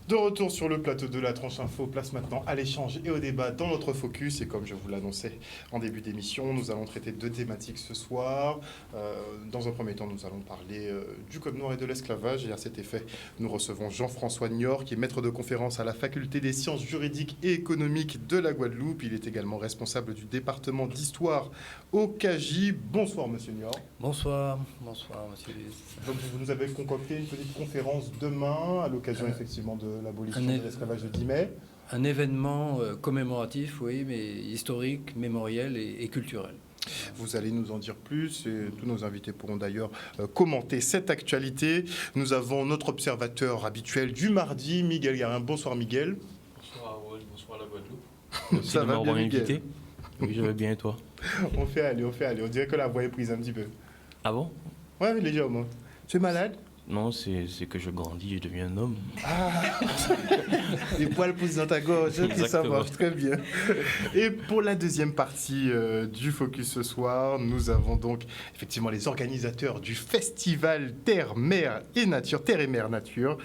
De retour sur le plateau de la Tranche Info, place maintenant à l'échange et au débat dans notre focus. Et comme je vous l'annonçais en début d'émission, nous allons traiter deux thématiques ce soir. Dans un premier temps, nous allons parler du Code noir et de l'esclavage. Et à cet effet, nous recevons Jean-François Niort, qui est maître de conférence à la Faculté des sciences juridiques et économiques de la Guadeloupe. Il est également responsable du département d'histoire au CAGI. Bonsoir, monsieur Niort. Bonsoir, monsieur Luis. Donc, vous nous avez concocté une petite conférence demain à l'occasion effectivement de l'abolition de l'esclavage de 10 mai. Un événement commémoratif, oui, mais historique, mémoriel et culturel. Vous allez nous en dire plus et tous nos invités pourront d'ailleurs commenter cette actualité. Nous avons notre observateur habituel du mardi, Miguel Garin. Bonsoir Miguel. Bonsoir Harold, bonsoir la Guadeloupe. Ça va bien Miguel? Oui, je vais bien et toi? On fait aller. On dirait que la voix est prise un petit peu. Ah bon? Ouais, légèrement. Tu es malade? Non, c'est que je grandis, je deviens un homme. Ah. Les poils poussent dans ta gorge, ça marche très bien. Et pour la deuxième partie du Focus ce soir, nous avons donc effectivement les organisateurs du festival Terre, Mer et Nature, Terre et Mer Nature,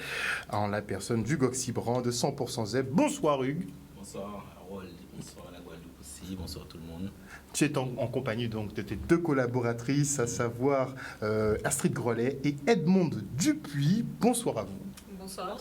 en la personne d'Hugues Oxybran de 100% ZEP. Bonsoir Hugues. Bonsoir Harold, bonsoir à la Guadeloupe aussi, bonsoir tout le monde. Tu es en compagnie donc de tes deux collaboratrices, à savoir Astrid Grolet et Edmonde Dupuis. Bonsoir à vous. Bonsoir.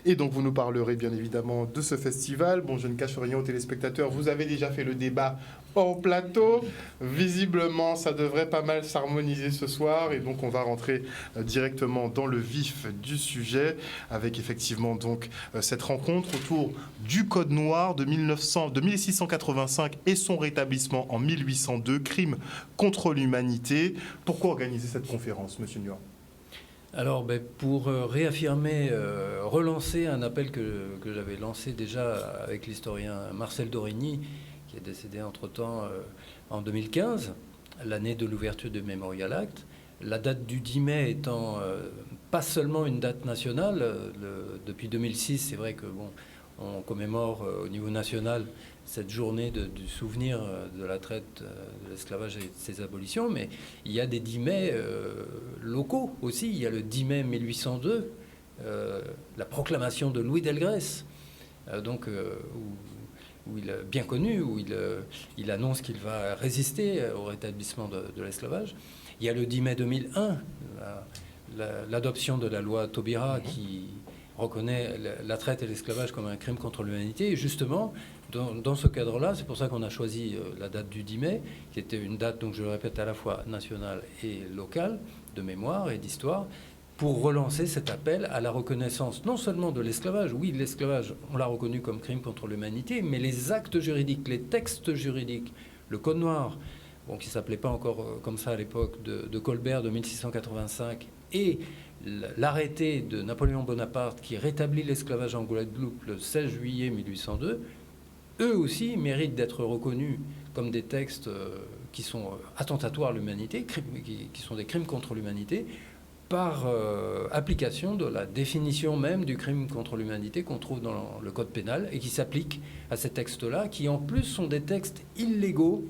Et donc vous nous parlerez bien évidemment de ce festival. Bon, je ne cache rien aux téléspectateurs, vous avez déjà fait le débat hors plateau. Visiblement, ça devrait pas mal s'harmoniser ce soir. Et donc on va rentrer directement dans le vif du sujet avec effectivement donc cette rencontre autour du Code noir de 1685 et son rétablissement en 1802, crime contre l'humanité. Pourquoi organiser cette conférence, monsieur Niort ? Alors, pour réaffirmer, relancer un appel que j'avais lancé déjà avec l'historien Marcel Dorigny, qui est décédé entre-temps en 2015, l'année de l'ouverture du Memorial Act. La date du 10 mai étant pas seulement une date nationale. Depuis 2006, c'est vrai que on commémore au niveau national cette journée du souvenir de la traite, de l'esclavage et de ses abolitions, mais il y a des 10 mai locaux aussi. Il y a le 10 mai 1802, la proclamation de Louis Delgrès, où il est bien connu, où il annonce qu'il va résister au rétablissement de l'esclavage. Il y a le 10 mai 2001, l'adoption de la loi Taubira qui reconnaît la traite et l'esclavage comme un crime contre l'humanité. Et justement, dans ce cadre-là, c'est pour ça qu'on a choisi la date du 10 mai, qui était une date, donc je le répète, à la fois nationale et locale, de mémoire et d'histoire, pour relancer cet appel à la reconnaissance non seulement de l'esclavage. Oui, l'esclavage, on l'a reconnu comme crime contre l'humanité, mais les actes juridiques, les textes juridiques, le Code noir, qui ne s'appelait pas encore comme ça à l'époque, de Colbert de 1685, et l'arrêté de Napoléon Bonaparte qui rétablit l'esclavage en Guadeloupe le 16 juillet 1802, eux aussi méritent d'être reconnus comme des textes qui sont attentatoires à l'humanité, qui sont des crimes contre l'humanité, par application de la définition même du crime contre l'humanité qu'on trouve dans le Code pénal et qui s'applique à ces textes-là, qui en plus sont des textes illégaux.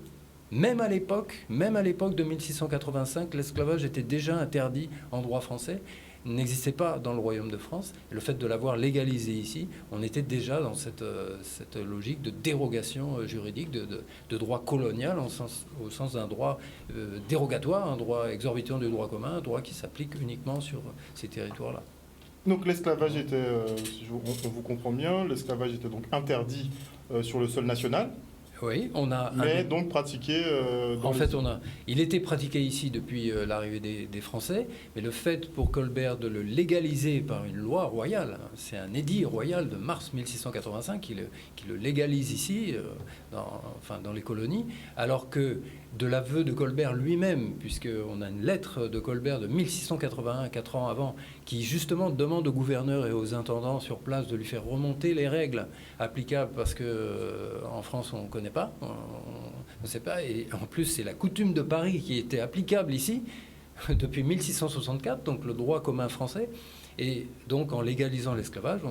Même à l'époque de 1685, l'esclavage était déjà interdit en droit français, n'existait pas dans le Royaume de France. Et le fait de l'avoir légalisé ici, on était déjà dans cette logique de dérogation juridique, de droit colonial, au sens d'un droit dérogatoire, un droit exorbitant du droit commun, un droit qui s'applique uniquement sur ces territoires-là. Donc l'esclavage était, si on vous comprend bien, l'esclavage était donc interdit sur le sol national. Oui, on a. Mais donc pratiqué. Il était pratiqué ici depuis l'arrivée des Français, mais le fait pour Colbert de le légaliser par une loi royale, c'est un édit royal de mars 1685 qui le légalise ici, dans les colonies, alors que de l'aveu de Colbert lui-même, puisqu'on a une lettre de Colbert de 1681, 4 ans avant, qui justement demande aux gouverneurs et aux intendants sur place de lui faire remonter les règles applicables, parce qu'en France on ne connaît pas, on ne sait pas, et en plus c'est la coutume de Paris qui était applicable ici depuis 1664, donc le droit commun français, et donc en légalisant l'esclavage,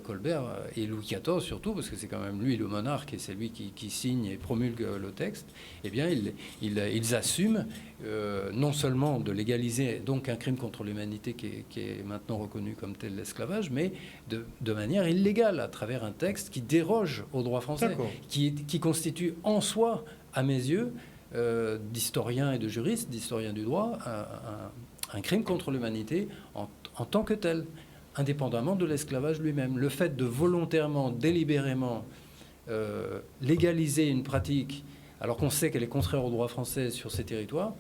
Colbert et Louis XIV surtout, parce que c'est quand même lui le monarque et c'est lui qui signe et promulgue le texte, eh bien ils assument non seulement de légaliser donc un crime contre l'humanité qui est maintenant reconnu comme tel l'esclavage, mais de manière illégale à travers un texte qui déroge au droit français, qui constitue en soi, à mes yeux, d'historiens et de juristes, d'historiens du droit, un crime contre l'humanité en tant que tel, indépendamment de l'esclavage lui-même. Le fait de volontairement, délibérément légaliser une pratique, alors qu'on sait qu'elle est contraire au droit français sur ces territoires,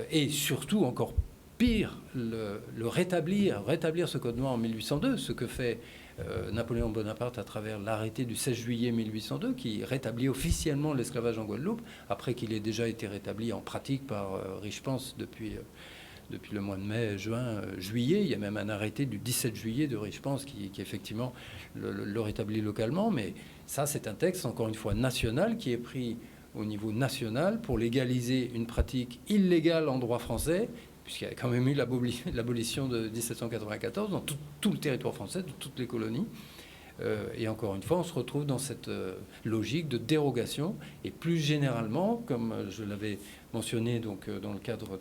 et surtout, encore pire, rétablir ce code noir en 1802, ce que fait Napoléon Bonaparte à travers l'arrêté du 16 juillet 1802, qui rétablit officiellement l'esclavage en Guadeloupe, après qu'il ait déjà été rétabli en pratique par Richepense depuis le mois de mai, juin, juillet. Il y a même un arrêté du 17 juillet de Richepense qui effectivement le rétablit localement. Mais ça, c'est un texte, encore une fois, national, qui est pris au niveau national pour légaliser une pratique illégale en droit français, puisqu'il y a quand même eu l'abolition de 1794 dans tout le territoire français, de toutes les colonies. Et encore une fois, on se retrouve dans cette logique de dérogation. Et plus généralement, comme je l'avais mentionné donc, dans le cadre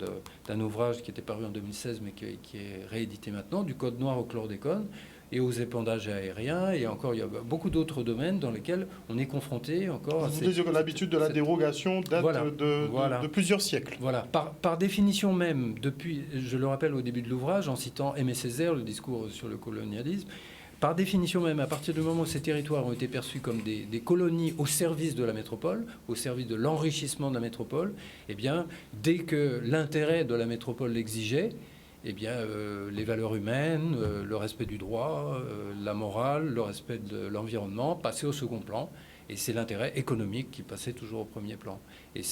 d'un ouvrage qui était paru en 2016, mais qui est réédité maintenant, du code noir au chlordécone et aux épandages aériens. Et encore, il y a beaucoup d'autres domaines dans lesquels on est confronté encore. Vous dites que l'habitude de la dérogation date de plusieurs siècles. Voilà. Par définition même, depuis, je le rappelle au début de l'ouvrage, en citant Aimé Césaire, le discours sur le colonialisme, par définition même, à partir du moment où ces territoires ont été perçus comme des colonies au service de la métropole, au service de l'enrichissement de la métropole, eh bien, dès que l'intérêt de la métropole l'exigeait, eh bien, les valeurs humaines, le respect du droit, la morale, le respect de l'environnement passaient au second plan. Et c'est l'intérêt économique qui passait toujours au premier plan. Et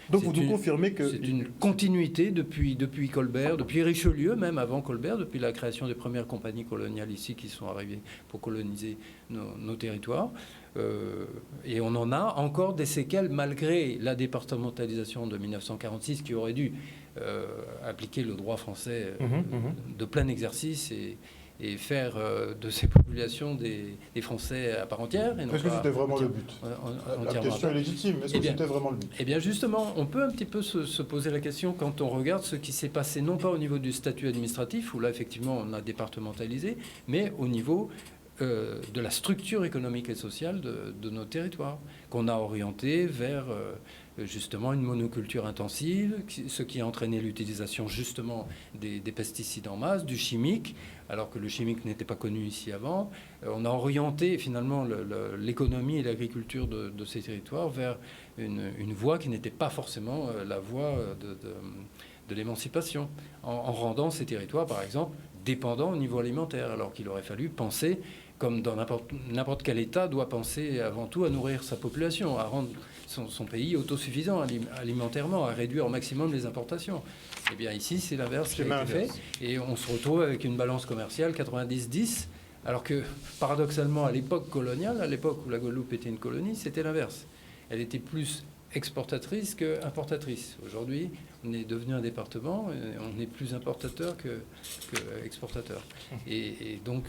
donc vous nous confirmez que... C'est une continuité depuis Colbert, depuis Richelieu, même avant Colbert, depuis la création des premières compagnies coloniales ici qui sont arrivées pour coloniser nos territoires. Et on en a encore des séquelles malgré la départementalisation de 1946 qui aurait dû appliquer le droit français de plein exercice et faire de ces populations des Français à part entière. Est-ce que c'était vraiment le but? La question est légitime. Est-ce que c'était vraiment le but? Eh bien, justement, on peut un petit peu se poser la question quand on regarde ce qui s'est passé, non pas au niveau du statut administratif, où là, effectivement, on a départementalisé, mais au niveau de la structure économique et sociale de nos territoires, qu'on a orienté vers... justement une monoculture intensive, ce qui a entraîné l'utilisation justement des pesticides en masse, du chimique, alors que le chimique n'était pas connu ici avant. On a orienté finalement l'économie et l'agriculture de ces territoires vers une voie qui n'était pas forcément la voie de l'émancipation, en rendant ces territoires, par exemple, dépendants au niveau alimentaire, alors qu'il aurait fallu penser, comme dans n'importe quel État doit penser avant tout à nourrir sa population, à rendre son pays autosuffisant alimentairement, à réduire au maximum les importations. Eh bien ici, c'est l'inverse qui a été fait. Et on se retrouve avec une balance commerciale 90-10, alors que paradoxalement, à l'époque coloniale, à l'époque où la Guadeloupe était une colonie, c'était l'inverse. Elle était plus exportatrice qu'importatrice. Aujourd'hui, on est devenu un département, et on est plus importateur que exportateur. Et donc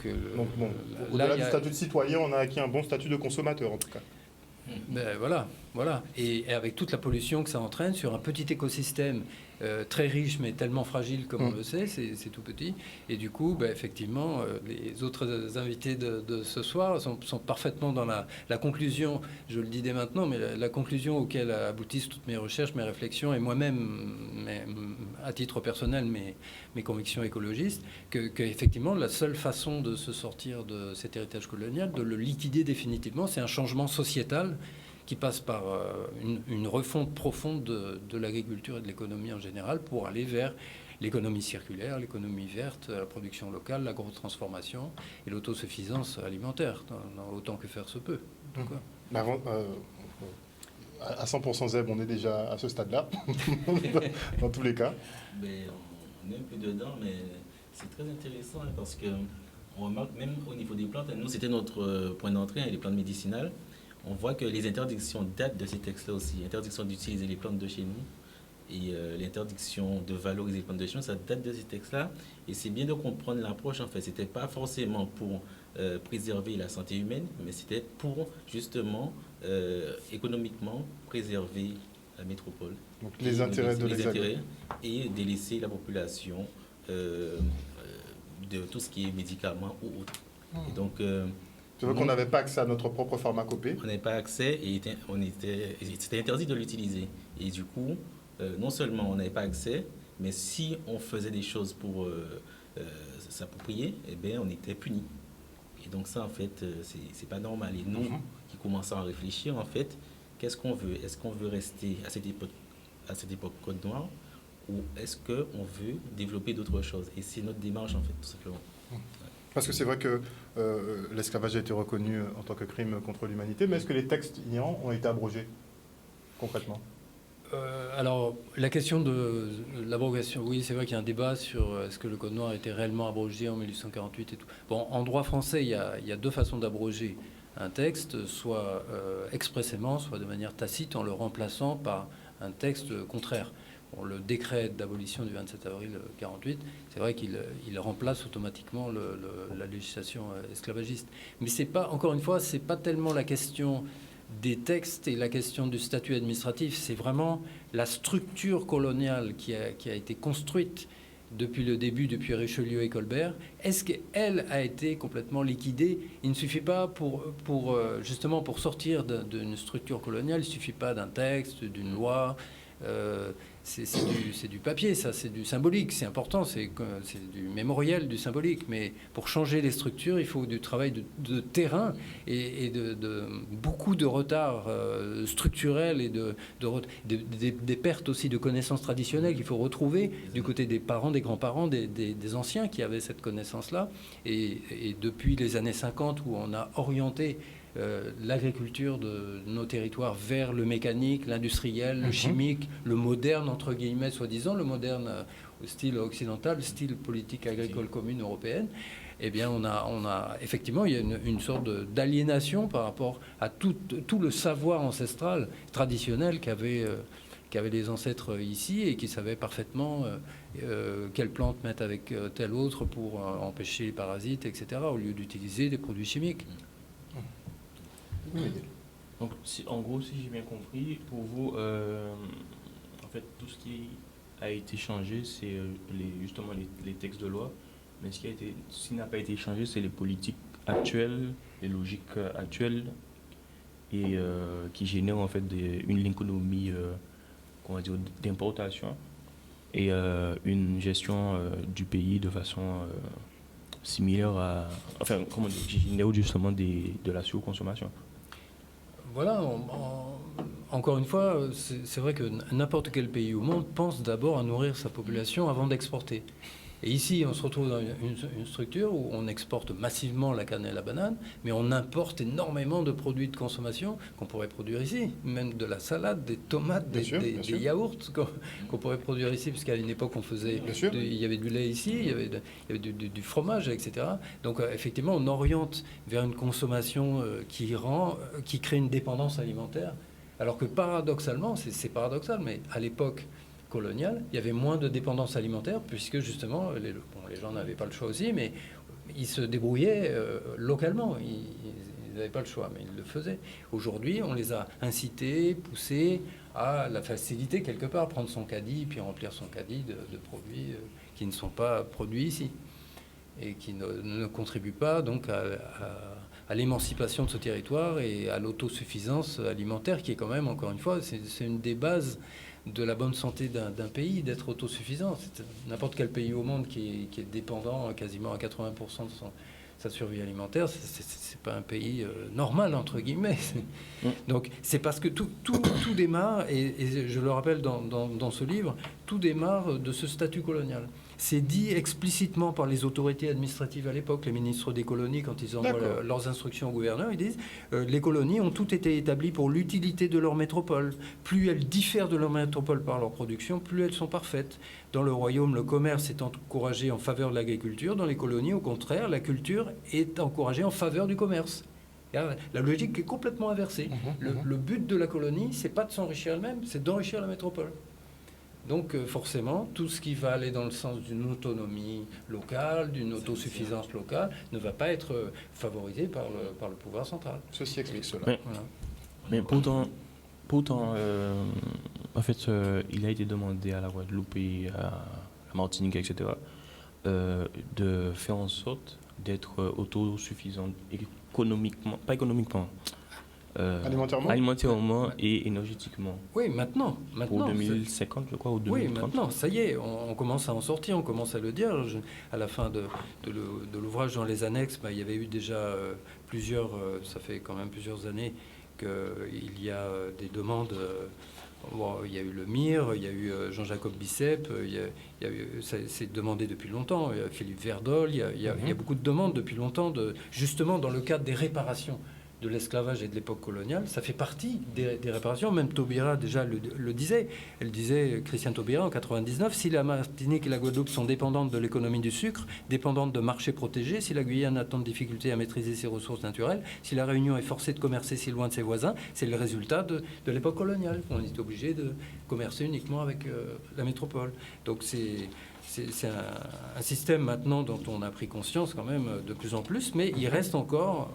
au-delà du statut de citoyen, on a acquis un bon statut de consommateur en tout cas. Ben voilà. Et avec toute la pollution que ça entraîne sur un petit écosystème très riche mais tellement fragile comme on le sait, c'est tout petit. Et du coup, ben, effectivement, les autres invités de ce soir sont parfaitement dans la conclusion, je le dis dès maintenant, mais la conclusion auquel aboutissent toutes mes recherches, mes réflexions et moi-même, à titre personnel, mes convictions écologistes, que effectivement, la seule façon de se sortir de cet héritage colonial, de le liquider définitivement, c'est un changement sociétal qui passe par une refonte profonde de l'agriculture et de l'économie en général pour aller vers l'économie circulaire, l'économie verte, la production locale, l'agrotransformation et l'autosuffisance alimentaire, autant que faire se peut. À 100% Zeb, on est déjà à ce stade-là, dans tous les cas. Mais on est un peu dedans, mais c'est très intéressant parce qu'on remarque même au niveau des plantes, nous c'était notre point d'entrée, les plantes médicinales. On voit que les interdictions datent de ces textes-là aussi. L'interdiction d'utiliser les plantes de chez nous et l'interdiction de valoriser les plantes de chez nous, ça date de ces textes-là. Et c'est bien de comprendre l'approche, en fait. Ce n'était pas forcément pour préserver la santé humaine, mais c'était pour justement économiquement préserver la métropole. Donc les intérêts de l'Hexagone. Et délaisser la population de tout ce qui est médicaments ou autre. Et donc, c'est vrai qu'on n'avait pas accès à notre propre pharmacopée. On n'avait pas accès et c'était interdit de l'utiliser. Et du coup, non seulement on n'avait pas accès, mais si on faisait des choses pour s'approprier, eh bien, on était puni. Et donc ça, en fait, c'est pas normal. Et nous, qui commençons à réfléchir, en fait, qu'est-ce qu'on veut? Est-ce qu'on veut rester à cette époque Code Noir, ou est-ce qu'on veut développer d'autres choses? Et c'est notre démarche, en fait, tout simplement. Parce que c'est vrai que l'esclavage a été reconnu en tant que crime contre l'humanité, mais est-ce que les textes INAN ont été abrogés, concrètement? Alors, la question de l'abrogation, oui, c'est vrai qu'il y a un débat sur est-ce que le Code noir a été réellement abrogé en 1848 et tout. Bon, en droit français, il y a deux façons d'abroger un texte, soit expressément, soit de manière tacite, en le remplaçant par un texte contraire. Bon, le décret d'abolition du 27 avril 1948, c'est vrai qu'il remplace automatiquement la législation esclavagiste. Mais c'est pas, encore une fois, c'est pas tellement la question des textes et la question du statut administratif, c'est vraiment la structure coloniale qui a été construite depuis le début, depuis Richelieu et Colbert. Est-ce qu'elle a été complètement liquidée? Il ne suffit pas justement pour sortir d'une structure coloniale, il ne suffit pas d'un texte, d'une loi. C'est du papier, ça, c'est du symbolique, c'est important, c'est du mémoriel, du symbolique. Mais pour changer les structures, il faut du travail de terrain et de beaucoup de retard structurel et des pertes aussi de connaissances traditionnelles qu'il faut retrouver du côté des parents, des grands-parents, des anciens qui avaient cette connaissance-là. Et depuis les années 50 où on a orienté l'agriculture de nos territoires vers le mécanique, l'industriel, le chimique, le moderne, entre guillemets, soi-disant, le moderne au style occidental, le style politique agricole commune européenne, eh bien, on a effectivement, il y a une sorte d'aliénation par rapport à tout le savoir ancestral, traditionnel qu'avaient les ancêtres ici et qui savaient parfaitement quelle plante mettre avec telle autre pour empêcher les parasites, etc., au lieu d'utiliser des produits chimiques. Donc, en gros, si j'ai bien compris, pour vous, en fait, tout ce qui a été changé, c'est justement les textes de loi, mais ce qui n'a pas été changé, c'est les politiques actuelles, les logiques actuelles, et qui génèrent en fait une économie d'importation et une gestion du pays de façon similaire à, enfin, comment dire, qui génère justement de la surconsommation. Voilà, encore une fois, c'est vrai que n'importe quel pays au monde pense d'abord à nourrir sa population avant d'exporter. Et ici, on se retrouve dans une structure où on exporte massivement la canne et la banane, mais on importe énormément de produits de consommation qu'on pourrait produire ici, même de la salade, des tomates, des yaourts qu'on pourrait produire ici, puisqu'à une époque, il y avait du lait ici, il y avait du fromage, etc. Donc, effectivement, on oriente vers une consommation qui crée une dépendance alimentaire, alors que paradoxalement, c'est paradoxal, mais à l'époque coloniale, il y avait moins de dépendance alimentaire puisque justement les gens n'avaient pas le choix aussi, mais ils se débrouillaient localement. Ils n'avaient pas le choix, mais ils le faisaient. Aujourd'hui, on les a incités, poussés à la facilité quelque part, prendre son caddie puis remplir son caddie de produits qui ne sont pas produits ici et qui ne contribuent pas donc à l'émancipation de ce territoire et à l'autosuffisance alimentaire qui est quand même, encore une fois, c'est une des bases de la bonne santé d'un pays, d'être autosuffisant. N'importe quel pays au monde qui est dépendant quasiment à 80% de sa survie alimentaire, c'est pas un pays normal, entre guillemets. Donc c'est parce que tout démarre, et je le rappelle dans ce livre, tout démarre de ce statut colonial. C'est dit explicitement par les autorités administratives à l'époque, les ministres des colonies, quand ils envoient leurs instructions au gouverneur, ils disent les colonies ont toutes été établies pour l'utilité de leur métropole. Plus elles diffèrent de leur métropole par leur production, plus elles sont parfaites. Dans le royaume, le commerce est encouragé en faveur de l'agriculture. Dans les colonies, au contraire, la culture est encouragée en faveur du commerce. La logique est complètement inversée. Le but de la colonie, c'est pas de s'enrichir elle-même, c'est d'enrichir la métropole. Donc forcément, tout ce qui va aller dans le sens d'une autonomie locale, d'une autosuffisance locale, ne va pas être favorisé par le pouvoir central. Ceci explique cela. Mais, Voilà. mais pourtant en fait, il a été demandé à la Guadeloupe et à la Martinique, etc., de faire en sorte d'être autosuffisant économiquement, pas économiquement, alimentairement et énergétiquement. Oui, maintenant. Pour 2050, je crois, ou 2030. Oui, maintenant, ça y est, on commence à en sortir, on commence à le dire. À la fin de l'ouvrage, dans les annexes, il y avait eu déjà ça fait quand même plusieurs années qu'il y a des demandes. Il y a eu le MIR, il y a eu Jean-Jacob Bicep, c'est demandé depuis longtemps, Philippe Verdol, il y a beaucoup de demandes depuis longtemps, justement dans le cadre des réparations de l'esclavage et de l'époque coloniale. Ça fait partie des réparations. Même Taubira déjà le disait. Elle disait, Christiane Taubira, en 99, si la Martinique et la Guadeloupe sont dépendantes de l'économie du sucre, dépendantes de marchés protégés, si la Guyane a tant de difficultés à maîtriser ses ressources naturelles, si la Réunion est forcée de commercer si loin de ses voisins, c'est le résultat de l'époque coloniale. On est obligé de commercer uniquement avec la métropole. Donc c'est un système maintenant dont on a pris conscience quand même de plus en plus, mais il reste encore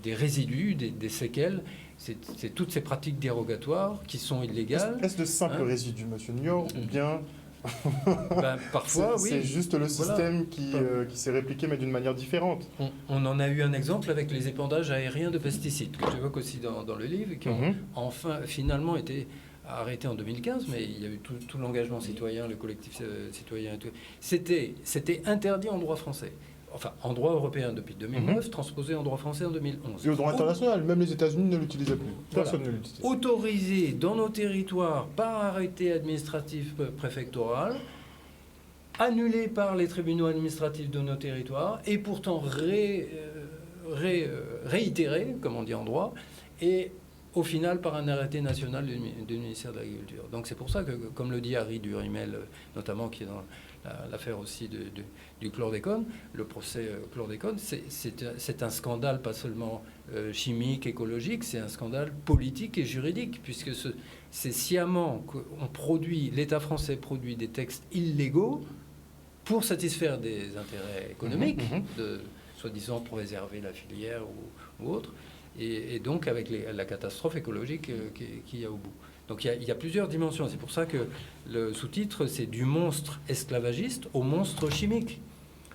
des résidus, des séquelles. C'est toutes ces pratiques dérogatoires qui sont illégales. Est-ce de simples résidus, monsieur Niort, ou bien parfois, oui. C'est juste le système qui s'est répliqué, mais d'une manière différente. On en a eu un exemple avec les épandages aériens de pesticides, que j'évoque aussi dans le livre, qui ont finalement été arrêté en 2015, mais il y a eu tout l'engagement citoyen, le collectif citoyen et tout. C'était interdit en droit français. Enfin, en droit européen depuis 2009, transposé en droit français en 2011. Et au droit international, même les États-Unis ne l'utilisaient plus. Personne ne l'utilisait. Autorisé dans nos territoires par arrêté administratif préfectoral, annulé par les tribunaux administratifs de nos territoires, et pourtant réitéré, comme on dit en droit, et au final par un arrêté national du ministère de l'Agriculture. Donc c'est pour ça que, comme le dit Harry Durimel, notamment, qui est dans l'affaire aussi du chlordécone, le procès chlordécone, c'est un scandale pas seulement chimique, écologique, c'est un scandale politique et juridique, puisque c'est sciemment l'État français produit des textes illégaux pour satisfaire des intérêts économiques, soi-disant pour préserver la filière ou autre. Et donc avec la catastrophe écologique qu'il y a au bout. Donc il y a plusieurs dimensions. C'est pour ça que le sous-titre, c'est du monstre esclavagiste au monstre chimique.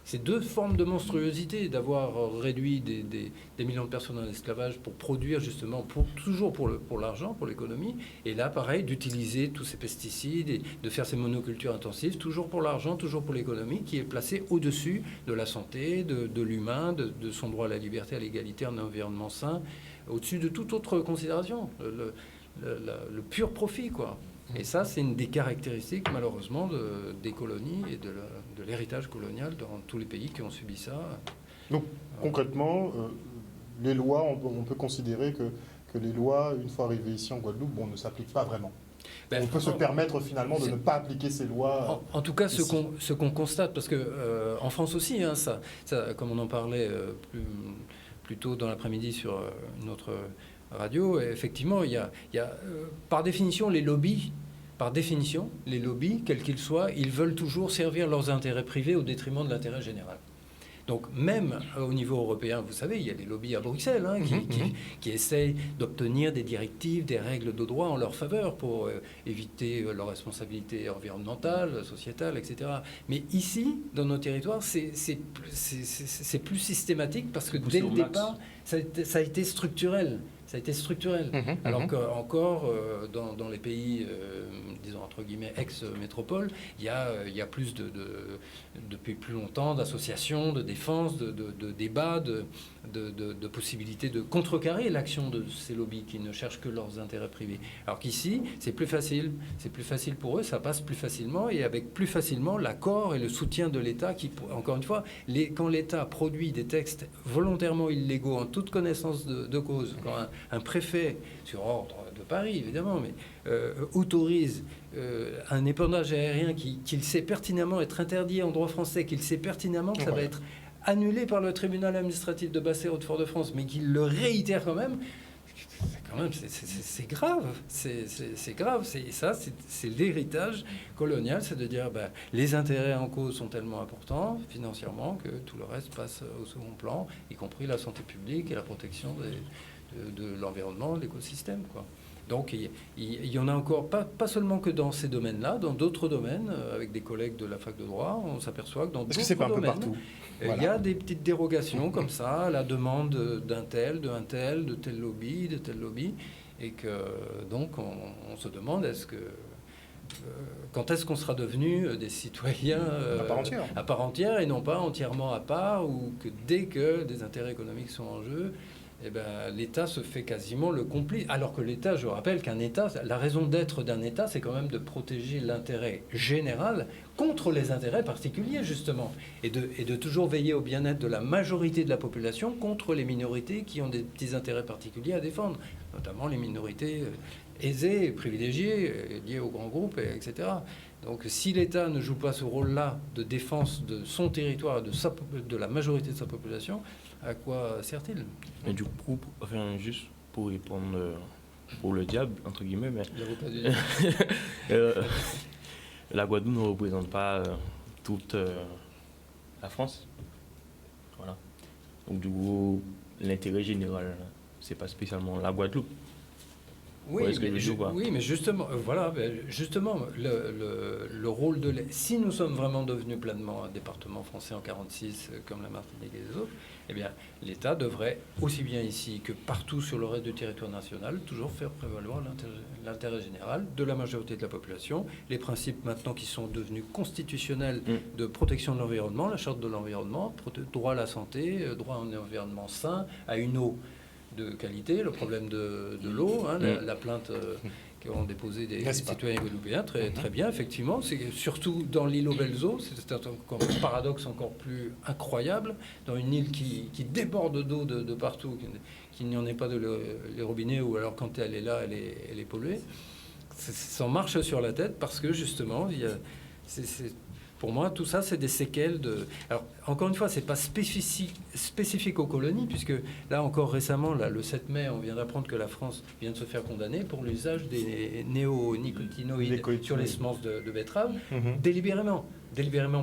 C'est deux formes de monstruosité, d'avoir réduit des millions de personnes en esclavage pour produire justement, toujours pour l'argent, pour l'économie. Et là, pareil, d'utiliser tous ces pesticides et de faire ces monocultures intensives, toujours pour l'argent, toujours pour l'économie, qui est placée au-dessus de la santé, de l'humain, de son droit à la liberté, à l'égalité, un environnement sain, au-dessus de toute autre considération. Le pur profit, quoi. Et ça, c'est une des caractéristiques, malheureusement, des colonies et de l'héritage colonial dans tous les pays qui ont subi ça. Donc, concrètement, les lois, on peut considérer que les lois, une fois arrivées ici en Guadeloupe, ne s'appliquent pas vraiment. On peut se permettre finalement de ne pas appliquer ces lois. En tout cas, ce qu'on constate, parce que en France aussi, ça, comme on en parlait plus tôt dans l'après-midi sur notre radio, effectivement, il y a par définition, les lobbies, quels qu'ils soient, ils veulent toujours servir leurs intérêts privés au détriment de l'intérêt général. Donc même au niveau européen, vous savez, il y a des lobbies à Bruxelles qui essayent d'obtenir des directives, des règles de droit en leur faveur pour éviter leurs responsabilités environnementales, sociétales, etc. Mais ici, dans nos territoires, c'est plus systématique parce que dès le départ, ça a été structurel. Ça a été structurel. Alors qu'encore, dans les pays, disons, entre guillemets, ex-métropole, il y a plus depuis plus longtemps d'associations, de défense, de débats, de possibilités de contrecarrer l'action de ces lobbies qui ne cherchent que leurs intérêts privés. Alors qu'ici, c'est plus facile pour eux, ça passe plus facilement, et avec plus facilement l'accord et le soutien de l'État qui, encore une fois, quand l'État produit des textes volontairement illégaux en toute connaissance de cause, quand un préfet, sur ordre de Paris évidemment, mais autorise un épandage aérien qu'il sait pertinemment être interdit en droit français, qu'il sait pertinemment que ça va être annulé par le tribunal administratif de Basse-Haute-Fort-de-France, mais qu'il le réitère quand même, c'est quand quand même, c'est grave. C'est grave. C'est l'héritage colonial, c'est de dire les intérêts en cause sont tellement importants financièrement que tout le reste passe au second plan, y compris la santé publique et la protection de l'environnement, de l'écosystème, quoi. Donc il y en a encore, pas seulement que dans ces domaines-là, dans d'autres domaines, avec des collègues de la fac de droit, on s'aperçoit que dans d'autres c'est pas un peu domaines, partout il y a des petites dérogations comme ça, à la demande d'un tel, de tel lobby, et que donc on se demande quand est-ce qu'on sera devenu des citoyens à part entière et non pas entièrement à part, ou que dès que des intérêts économiques sont en jeu, l'État se fait quasiment le complice. Alors que l'État, je rappelle qu'un État, la raison d'être d'un État, c'est quand même de protéger l'intérêt général contre les intérêts particuliers, justement, et de toujours veiller au bien-être de la majorité de la population contre les minorités qui ont des petits intérêts particuliers à défendre, notamment les minorités aisées, privilégiées, liées aux grands groupes, etc. Donc si l'État ne joue pas ce rôle-là de défense de son territoire, de la majorité de sa population, à quoi sert-il? Mais du coup, juste pour répondre pour le diable, entre guillemets, mais la Guadeloupe ne représente pas toute la France. Voilà. Donc du coup, l'intérêt général, c'est pas spécialement la Guadeloupe. Oui, mais justement, justement, le rôle de l'État. Si nous sommes vraiment devenus pleinement un département français en 1946, comme la Martinique et les autres, eh bien, l'État devrait, aussi bien ici que partout sur le reste du territoire national, toujours faire prévaloir l'intérêt général de la majorité de la population, les principes maintenant qui sont devenus constitutionnels de protection de l'environnement, la charte de l'environnement, droit à la santé, droit à un environnement sain, à une eau de qualité, le problème de l'eau, la plainte qu'ont déposé des citoyens guadeloupéens, très bien, effectivement. C'est surtout dans l'île aux Belles Eaux, c'est encore un paradoxe encore plus incroyable, dans une île qui déborde d'eau de partout, qu'il n'y en ait pas les robinets, ou alors quand elle est là, elle est polluée. Ça s'en marche sur la tête parce que justement, pour moi, tout ça, c'est des séquelles de... Alors, encore une fois, c'est pas spécifique aux colonies, puisque là, encore récemment, le 7 mai, on vient d'apprendre que la France vient de se faire condamner pour l'usage des néonicotinoïdes sur les semences de betterave, délibérément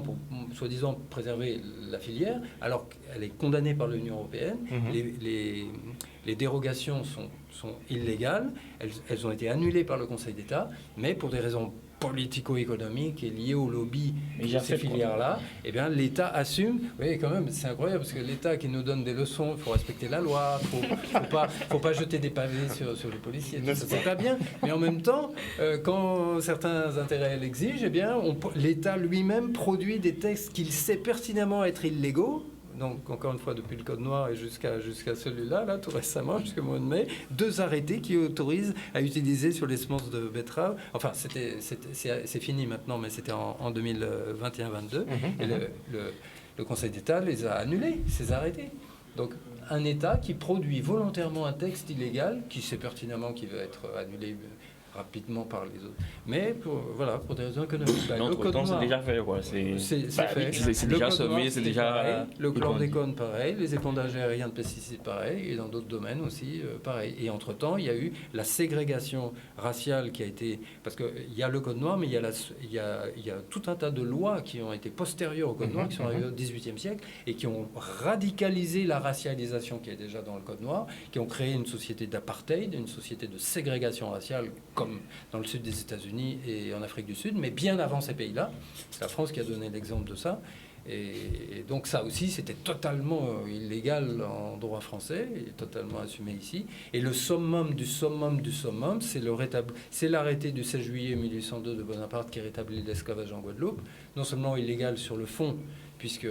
pour, soi-disant, préserver la filière, alors qu'elle est condamnée par l'Union européenne. Les dérogations sont illégales, elles ont été annulées par le Conseil d'État, mais pour des raisons politico-économique et lié au lobby de ces filières-là, eh bien, l'État assume. Oui, quand même, c'est incroyable, parce que l'État qui nous donne des leçons, il faut respecter la loi, faut pas jeter des pavés sur les policiers. C'est pas bien. Mais en même temps, quand certains intérêts l'exigent, eh bien, l'État lui-même produit des textes qu'il sait pertinemment être illégaux. Donc, encore une fois, depuis le Code noir et jusqu'à celui-là, là, tout récemment, jusqu'au mois de mai, 2 arrêtés qui autorisent à utiliser sur les semences de betterave. Enfin, c'est fini maintenant, mais c'était en 2021-22. Et le Conseil d'État les a annulés, ces arrêtés. Donc, un État qui produit volontairement un texte illégal, qui sait pertinemment qu'il va être annulé rapidement par les autres. Mais pour des raisons économiques. Le Code noir, c'est déjà fait, quoi. C'est déjà semé, c'est déjà... Pareil, le chlordécone, pareil. Les épandages aériens de pesticides, pareil. Et dans d'autres domaines aussi, pareil. Et entre-temps, il y a eu la ségrégation raciale qui a été... Parce qu'il y a le Code noir, mais il y a tout un tas de lois qui ont été postérieures au Code noir, qui sont arrivées au XVIIIe siècle, et qui ont radicalisé la racialisation qui est déjà dans le Code noir, qui ont créé une société d'apartheid, une société de ségrégation raciale, comme dans le sud des États-Unis et en Afrique du Sud, mais bien avant ces pays-là. C'est la France qui a donné l'exemple de ça. Et donc ça aussi, c'était totalement illégal en droit français, et totalement assumé ici. Et le summum du summum du summum, c'est l'arrêté du 16 juillet 1802 de Bonaparte qui rétablit l'esclavage en Guadeloupe, non seulement illégal sur le fond, puisque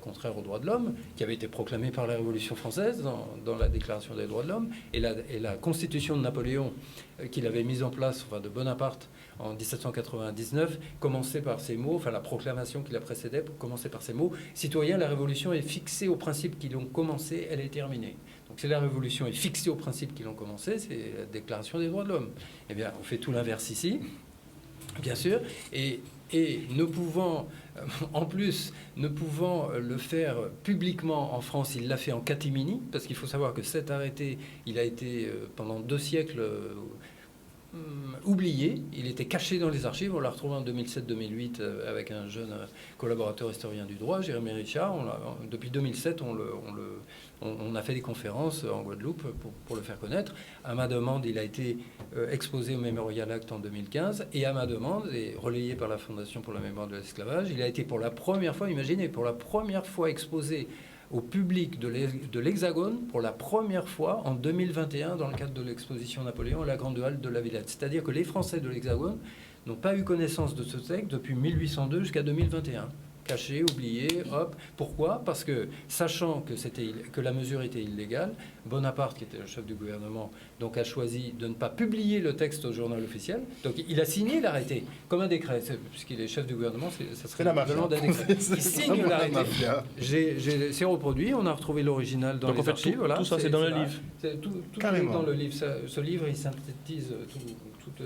contraire aux droits de l'homme, qui avait été proclamé par la Révolution française dans la Déclaration des droits de l'homme, et la Constitution de Napoléon qu'il avait mise en place, de Bonaparte, en 1799, commençait par ces mots, la proclamation qui la précédait, commençait par ces mots: citoyens, la Révolution est fixée aux principes qui l'ont commencé, elle est terminée. Donc c'est la Révolution est fixée aux principes qui l'ont commencé, c'est la Déclaration des droits de l'homme. Eh bien, on fait tout l'inverse ici. Bien sûr, et ne pouvant, en plus, ne pouvant le faire publiquement en France, il l'a fait en catimini, parce qu'il faut savoir que cet arrêté, il a été pendant 2 siècles oublié, il était caché dans les archives, on l'a retrouvé en 2007-2008 avec un jeune collaborateur historien du droit, Jérémy Richard. Depuis 2007, on a fait des conférences en Guadeloupe pour le faire connaître. À ma demande, il a été exposé au Memorial Act en 2015, et à ma demande, et relayé par la Fondation pour la mémoire de l'esclavage, il a été pour la première fois, imaginez, pour la première fois exposé au public de l'Hexagone pour la première fois en 2021 dans le cadre de l'exposition Napoléon à la Grande Halle de la Villette. C'est-à-dire que les Français de l'Hexagone n'ont pas eu connaissance de ce texte depuis 1802 jusqu'à 2021. Caché, oublié, hop. Pourquoi ? Parce que, sachant que la mesure était illégale, Bonaparte, qui était le chef du gouvernement, donc a choisi de ne pas publier le texte au journal officiel. Donc il a signé l'arrêté, comme un décret. Puisqu'il est chef du gouvernement, ça serait l'équivalent d'un décret. Il signe l'arrêté. C'est reproduit, on a retrouvé l'original dans les archives. Tout ça, c'est dans le livre. Tout est dans le livre. Ce livre, il synthétise tout.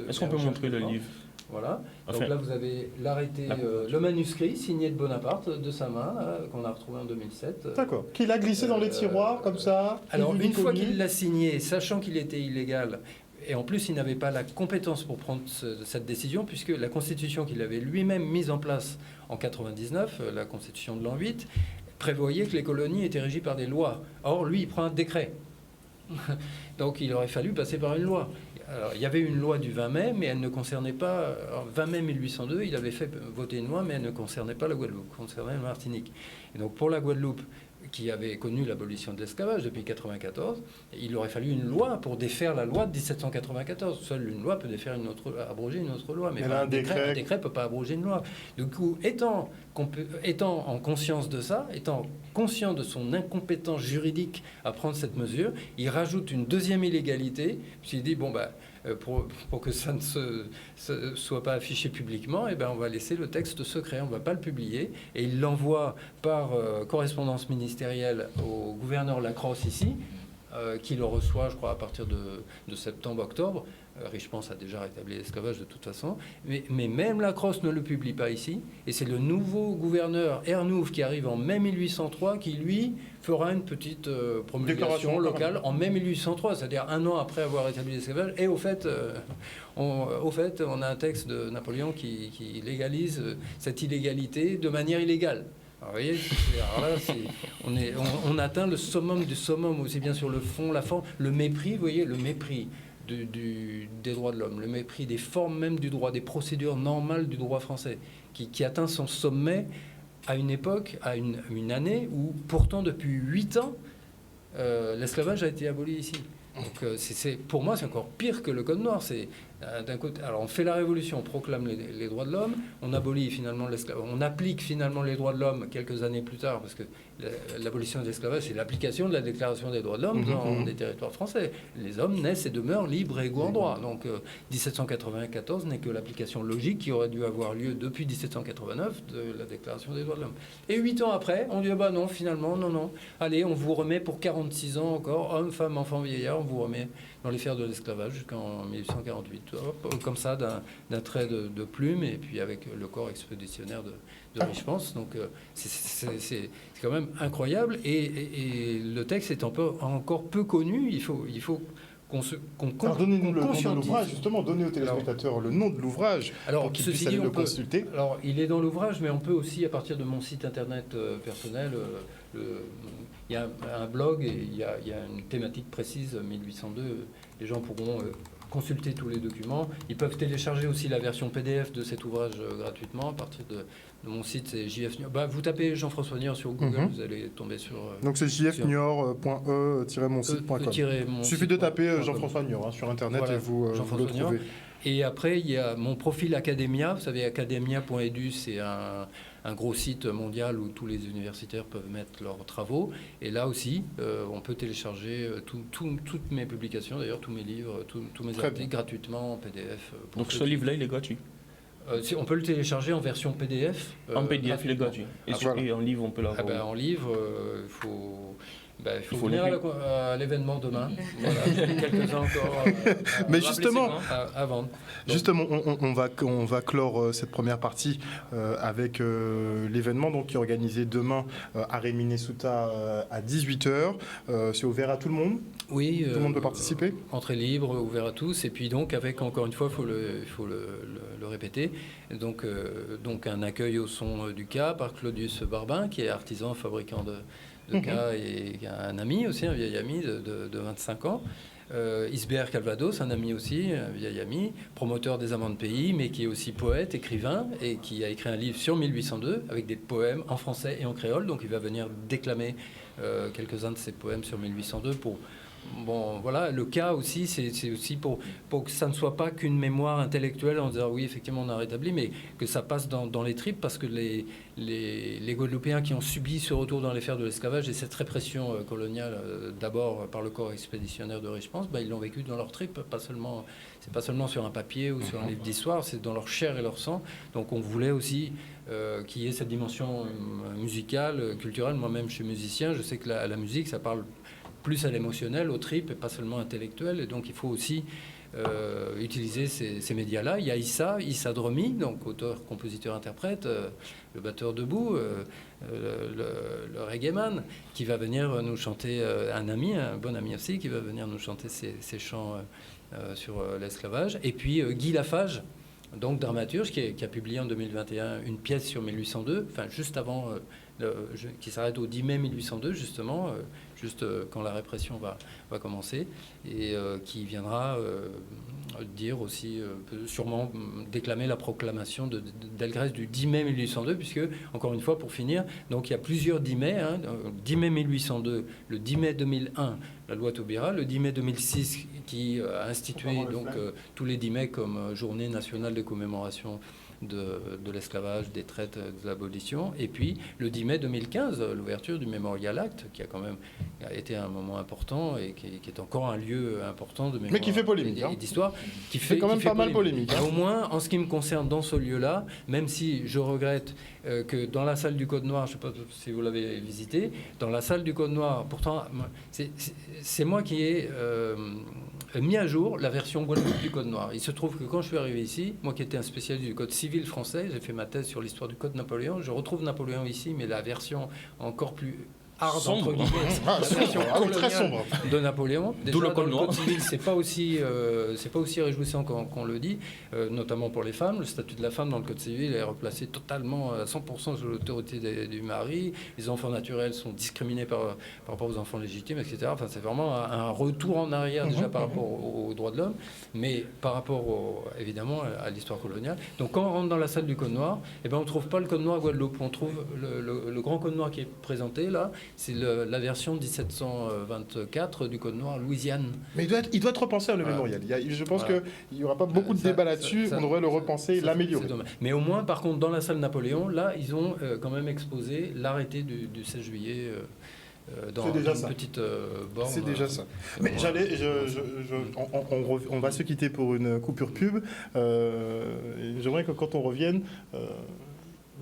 Est-ce qu'on peut montrer le livre ? Voilà. Donc là, vous avez l'arrêté, le manuscrit signé de Bonaparte, de sa main, qu'on a retrouvé en 2007. D'accord. Qu'il a glissé dans les tiroirs, comme ça. Alors, une fois qu'il l'a signé, sachant qu'il était illégal, et en plus, il n'avait pas la compétence pour prendre cette décision, puisque la Constitution qu'il avait lui-même mise en place en 99, la Constitution de l'an 8, prévoyait que les colonies étaient régies par des lois. Or, lui, il prend un décret. Donc, il aurait fallu passer par une loi. Alors, il y avait une loi du 20 mai, mais elle ne concernait pas... Alors, 20 mai 1802, il avait fait voter une loi, mais elle ne concernait pas la Guadeloupe, concernait la Martinique. Et donc, pour la Guadeloupe, qui avait connu l'abolition de l'esclavage depuis 1994, il aurait fallu une loi pour défaire la loi de 1794. Seule une loi peut défaire abroger une autre loi, mais un décret ne peut pas abroger une loi. Du coup, étant en conscience de ça, étant conscient de son incompétence juridique à prendre cette mesure, il rajoute une deuxième illégalité, puisqu'il dit, pour que ça ne soit pas affiché publiquement, on va laisser le texte secret, on ne va pas le publier, et il l'envoie par correspondance ministérielle au gouverneur Lacrosse ici, qui le reçoit, je crois, à partir de septembre-octobre. Richemont a déjà rétabli l'esclavage de toute façon, mais même Lacrosse ne le publie pas ici, et c'est le nouveau gouverneur Ernouv qui arrive en mai 1803 qui, lui, fera une petite promulgation locale en mai 1803, c'est-à-dire un an après avoir rétabli l'esclavage. Et au fait, on a un texte de Napoléon qui légalise cette illégalité de manière illégale. Alors, vous voyez, on atteint le summum du summum, aussi bien sur le fond, la forme, le mépris, vous voyez, le mépris des droits de l'homme, le mépris des formes même du droit, des procédures normales du droit français, qui atteint son sommet à une époque, à une année où, pourtant, depuis 8 ans, l'esclavage a été aboli ici. Donc, pour moi, c'est encore pire que le Code noir. C'est d'un côté, alors on fait la révolution, on proclame les droits de l'homme, on abolit finalement l'esclavage, on applique finalement les droits de l'homme quelques années plus tard, parce que l'abolition de l'esclavage, c'est l'application de la Déclaration des droits de l'homme dans des territoires français. Les hommes naissent et demeurent libres et égaux en droit. Donc 1794 n'est que l'application logique qui aurait dû avoir lieu depuis 1789 de la Déclaration des droits de l'homme. Et 8 ans après, on dit non, finalement, non. Allez, on vous remet pour 46 ans encore, hommes, femmes, enfants, vieillards, on vous remet dans les fers de l'esclavage jusqu'en 1848. Hop, comme ça, d'un trait de plume, et puis avec le corps expéditionnaire de Richemont. Donc c'est quand même incroyable. Et le texte est encore peu connu. Il faut qu'on donnez-nous le nom de l'ouvrage, justement, donnez aux téléspectateurs le nom de l'ouvrage pour qu'ils puissent aller le consulter. Alors, il est dans l'ouvrage, mais on peut aussi, à partir de mon site internet personnel, il y a un blog et il y a une thématique précise, 1802. Les gens pourront consulter tous les documents. Ils peuvent télécharger aussi la version PDF de cet ouvrage gratuitement à partir de mon site, c'est JF Niort. Vous tapez Jean-François Niort sur Google, vous allez tomber sur... Donc c'est jfniort.e-monsite.com. Il suffit de taper Jean-François Niort sur Internet, voilà, et vous le trouvez. Et après, il y a mon profil Academia. Vous savez, academia.edu, c'est un gros site mondial où tous les universitaires peuvent mettre leurs travaux. Et là aussi, on peut télécharger toutes mes publications, d'ailleurs tous mes livres, tous mes articles gratuitement en PDF. Donc ce livre-là, il est gratuit? On peut le télécharger en version PDF. En PDF, il est gratuit. Et en livre, on peut l'avoir? En livre, il faut... Il faut faut venir les- à l'événement demain. Voilà, quelques-uns encore Mais justement, à vendre. Donc, Justement, on va clore cette première partie avec l'événement donc, qui est organisé demain à Rimini-Suta à 18h. C'est ouvert à tout le monde? oui, Tout le monde peut participer? entrée libre, ouvert à tous. Et puis donc, avec, encore une fois, il faut le répéter, donc un accueil au son du cas par Claudius Barbin, qui est artisan, fabricant de cas, et un ami aussi, un vieil ami de 25 ans. Isbert Calvados, un ami aussi, un vieil ami, promoteur des amants de pays, mais qui est aussi poète, écrivain, et qui a écrit un livre sur 1802 avec des poèmes en français et en créole. Donc il va venir déclamer quelques-uns de ses poèmes sur 1802 pour... Bon, voilà, le cas aussi, c'est aussi pour que ça ne soit pas qu'une mémoire intellectuelle en disant oui, effectivement, on a rétabli, mais que ça passe dans les tripes, parce que les Guadeloupéens qui ont subi ce retour dans les fers de l'esclavage et cette répression coloniale, d'abord par le corps expéditionnaire de Riche-Pense, ils l'ont vécu dans leurs tripes, c'est pas seulement sur un papier ou sur un livre d'histoire, c'est dans leur chair et leur sang. Donc on voulait aussi qu'il y ait cette dimension musicale, culturelle. Moi-même, je suis musicien, je sais que la musique, ça parle plus à l'émotionnel, aux tripes, et pas seulement intellectuel. Et donc, il faut aussi utiliser ces médias-là. Il y a Issa Dromi, donc auteur, compositeur, interprète, le batteur debout, le reggaeman, qui va venir nous chanter, un bon ami aussi, qui va venir nous chanter ses chants sur l'esclavage. Et puis, Guy Lafage, donc dramaturge, qui a publié en 2021 une pièce sur 1802, enfin juste avant, qui s'arrête au 10 mai 1802, justement, juste quand la répression va commencer, et qui viendra dire aussi, sûrement déclamer la proclamation d'Algresse du 10 mai 1802, puisque, encore une fois, pour finir, donc il y a plusieurs 10 mai, 10 mai 1802, le 10 mai 2001, la loi Taubira, le 10 mai 2006 qui a institué donc tous les 10 mai comme journée nationale de commémoration de l'esclavage, des traites, de l'abolition. Et puis le 10 mai 2015, l'ouverture du Memorial Act, qui a quand même été un moment important et qui est encore un lieu important de mémoire. Mais qui fait polémique, et d'histoire. Qui fait quand même pas mal polémique. Au moins, en ce qui me concerne, dans ce lieu-là, même si je regrette que dans la salle du Code Noir, je ne sais pas si vous l'avez visité, dans la salle du Code Noir, pourtant, c'est moi qui ai mis à jour la version Guadeloupe du Code Noir. Il se trouve que quand je suis arrivé ici, moi qui étais un spécialiste du Code civil français, j'ai fait ma thèse sur l'histoire du Code Napoléon, je retrouve Napoléon ici, mais la version encore plus hard, entre guillemets, la version très sombre de Napoléon. Déjà, D'où le dans Code le Noir. Code civil, c'est pas aussi réjouissant qu'on le dit, notamment pour les femmes. Le statut de la femme dans le Code civil est replacé totalement à 100% sous l'autorité du mari. Les enfants naturels sont discriminés par rapport aux enfants légitimes, etc. Enfin, c'est vraiment un retour en arrière déjà par rapport aux droits de l'homme, mais par rapport évidemment à l'histoire coloniale. Donc quand on rentre dans la salle du Code Noir, on ne trouve pas le Code Noir Guadeloupe. On trouve le grand Code Noir qui est présenté là. C'est la version 1724 du Code Noir Louisiane. Mais il doit être repensé, le mémorial. Je pense qu'il n'y aura pas beaucoup de débats là-dessus. On devrait le repenser, l'améliorer. Mais au moins, par contre, dans la salle Napoléon, là, ils ont quand même exposé l'arrêté du 16 juillet dans une petite borne. C'est déjà ça. Mais on va se quitter pour une coupure pub. J'aimerais que quand on revienne...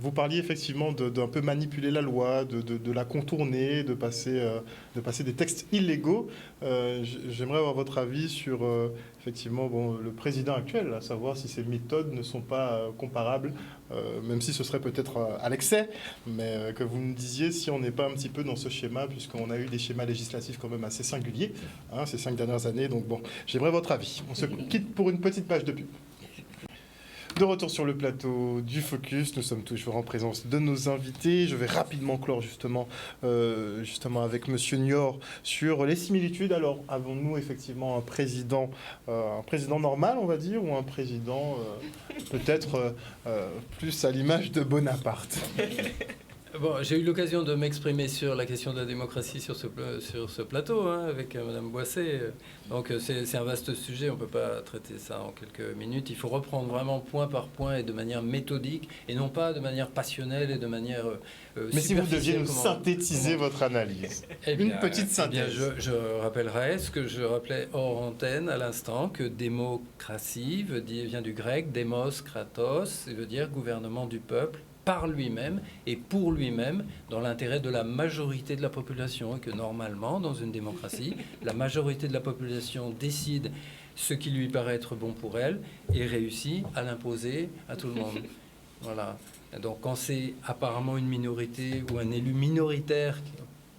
vous parliez effectivement d'un peu manipuler la loi, de la contourner, de passer des textes illégaux. J'aimerais avoir votre avis sur effectivement le président actuel, à savoir si ces méthodes ne sont pas comparables, même si ce serait peut-être à l'excès, mais que vous me disiez si on n'est pas un petit peu dans ce schéma, puisqu'on a eu des schémas législatifs quand même assez singuliers ces 5 dernières années. Donc bon, j'aimerais votre avis. On se quitte pour une petite page de pub. De retour sur le plateau du Focus, nous sommes toujours en présence de nos invités. Je vais rapidement clore justement avec Monsieur Niort sur les similitudes. Alors, avons-nous effectivement un président normal, on va dire, ou un président peut-être plus à l'image de Bonaparte? Bon, j'ai eu l'occasion de m'exprimer sur la question de la démocratie sur ce plateau avec Madame Boisset. Donc c'est un vaste sujet, on ne peut pas traiter ça en quelques minutes. Il faut reprendre vraiment point par point et de manière méthodique et non pas de manière passionnelle et de manière Mais si vous deviez nous synthétiser votre analyse, une petite synthèse. Je rappellerai ce que je rappelais hors antenne à l'instant, que démocratie vient du grec, démos, kratos, ça veut dire gouvernement du peuple, par lui-même et pour lui-même, dans l'intérêt de la majorité de la population, et que normalement, dans une démocratie, la majorité de la population décide ce qui lui paraît être bon pour elle et réussit à l'imposer à tout le monde. Voilà. Donc quand c'est apparemment une minorité ou un élu minoritaire,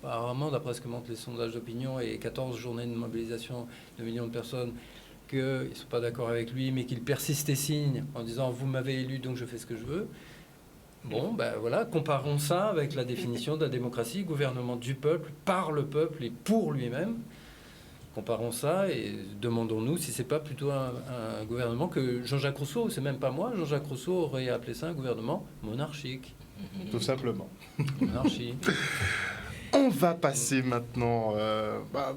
apparemment, d'après ce que montrent les sondages d'opinion et 14 journées de mobilisation de millions de personnes, qu'ils ne sont pas d'accord avec lui, mais qu'il persiste et signe en disant « vous m'avez élu, donc je fais ce que je veux ». Bon, ben voilà, comparons ça avec la définition de la démocratie, gouvernement du peuple, par le peuple et pour lui-même. Comparons ça et demandons-nous si c'est pas plutôt un gouvernement que Jean-Jacques Rousseau, c'est même pas moi, Jean-Jacques Rousseau aurait appelé ça un gouvernement monarchique. Tout simplement. Monarchie. On va passer maintenant à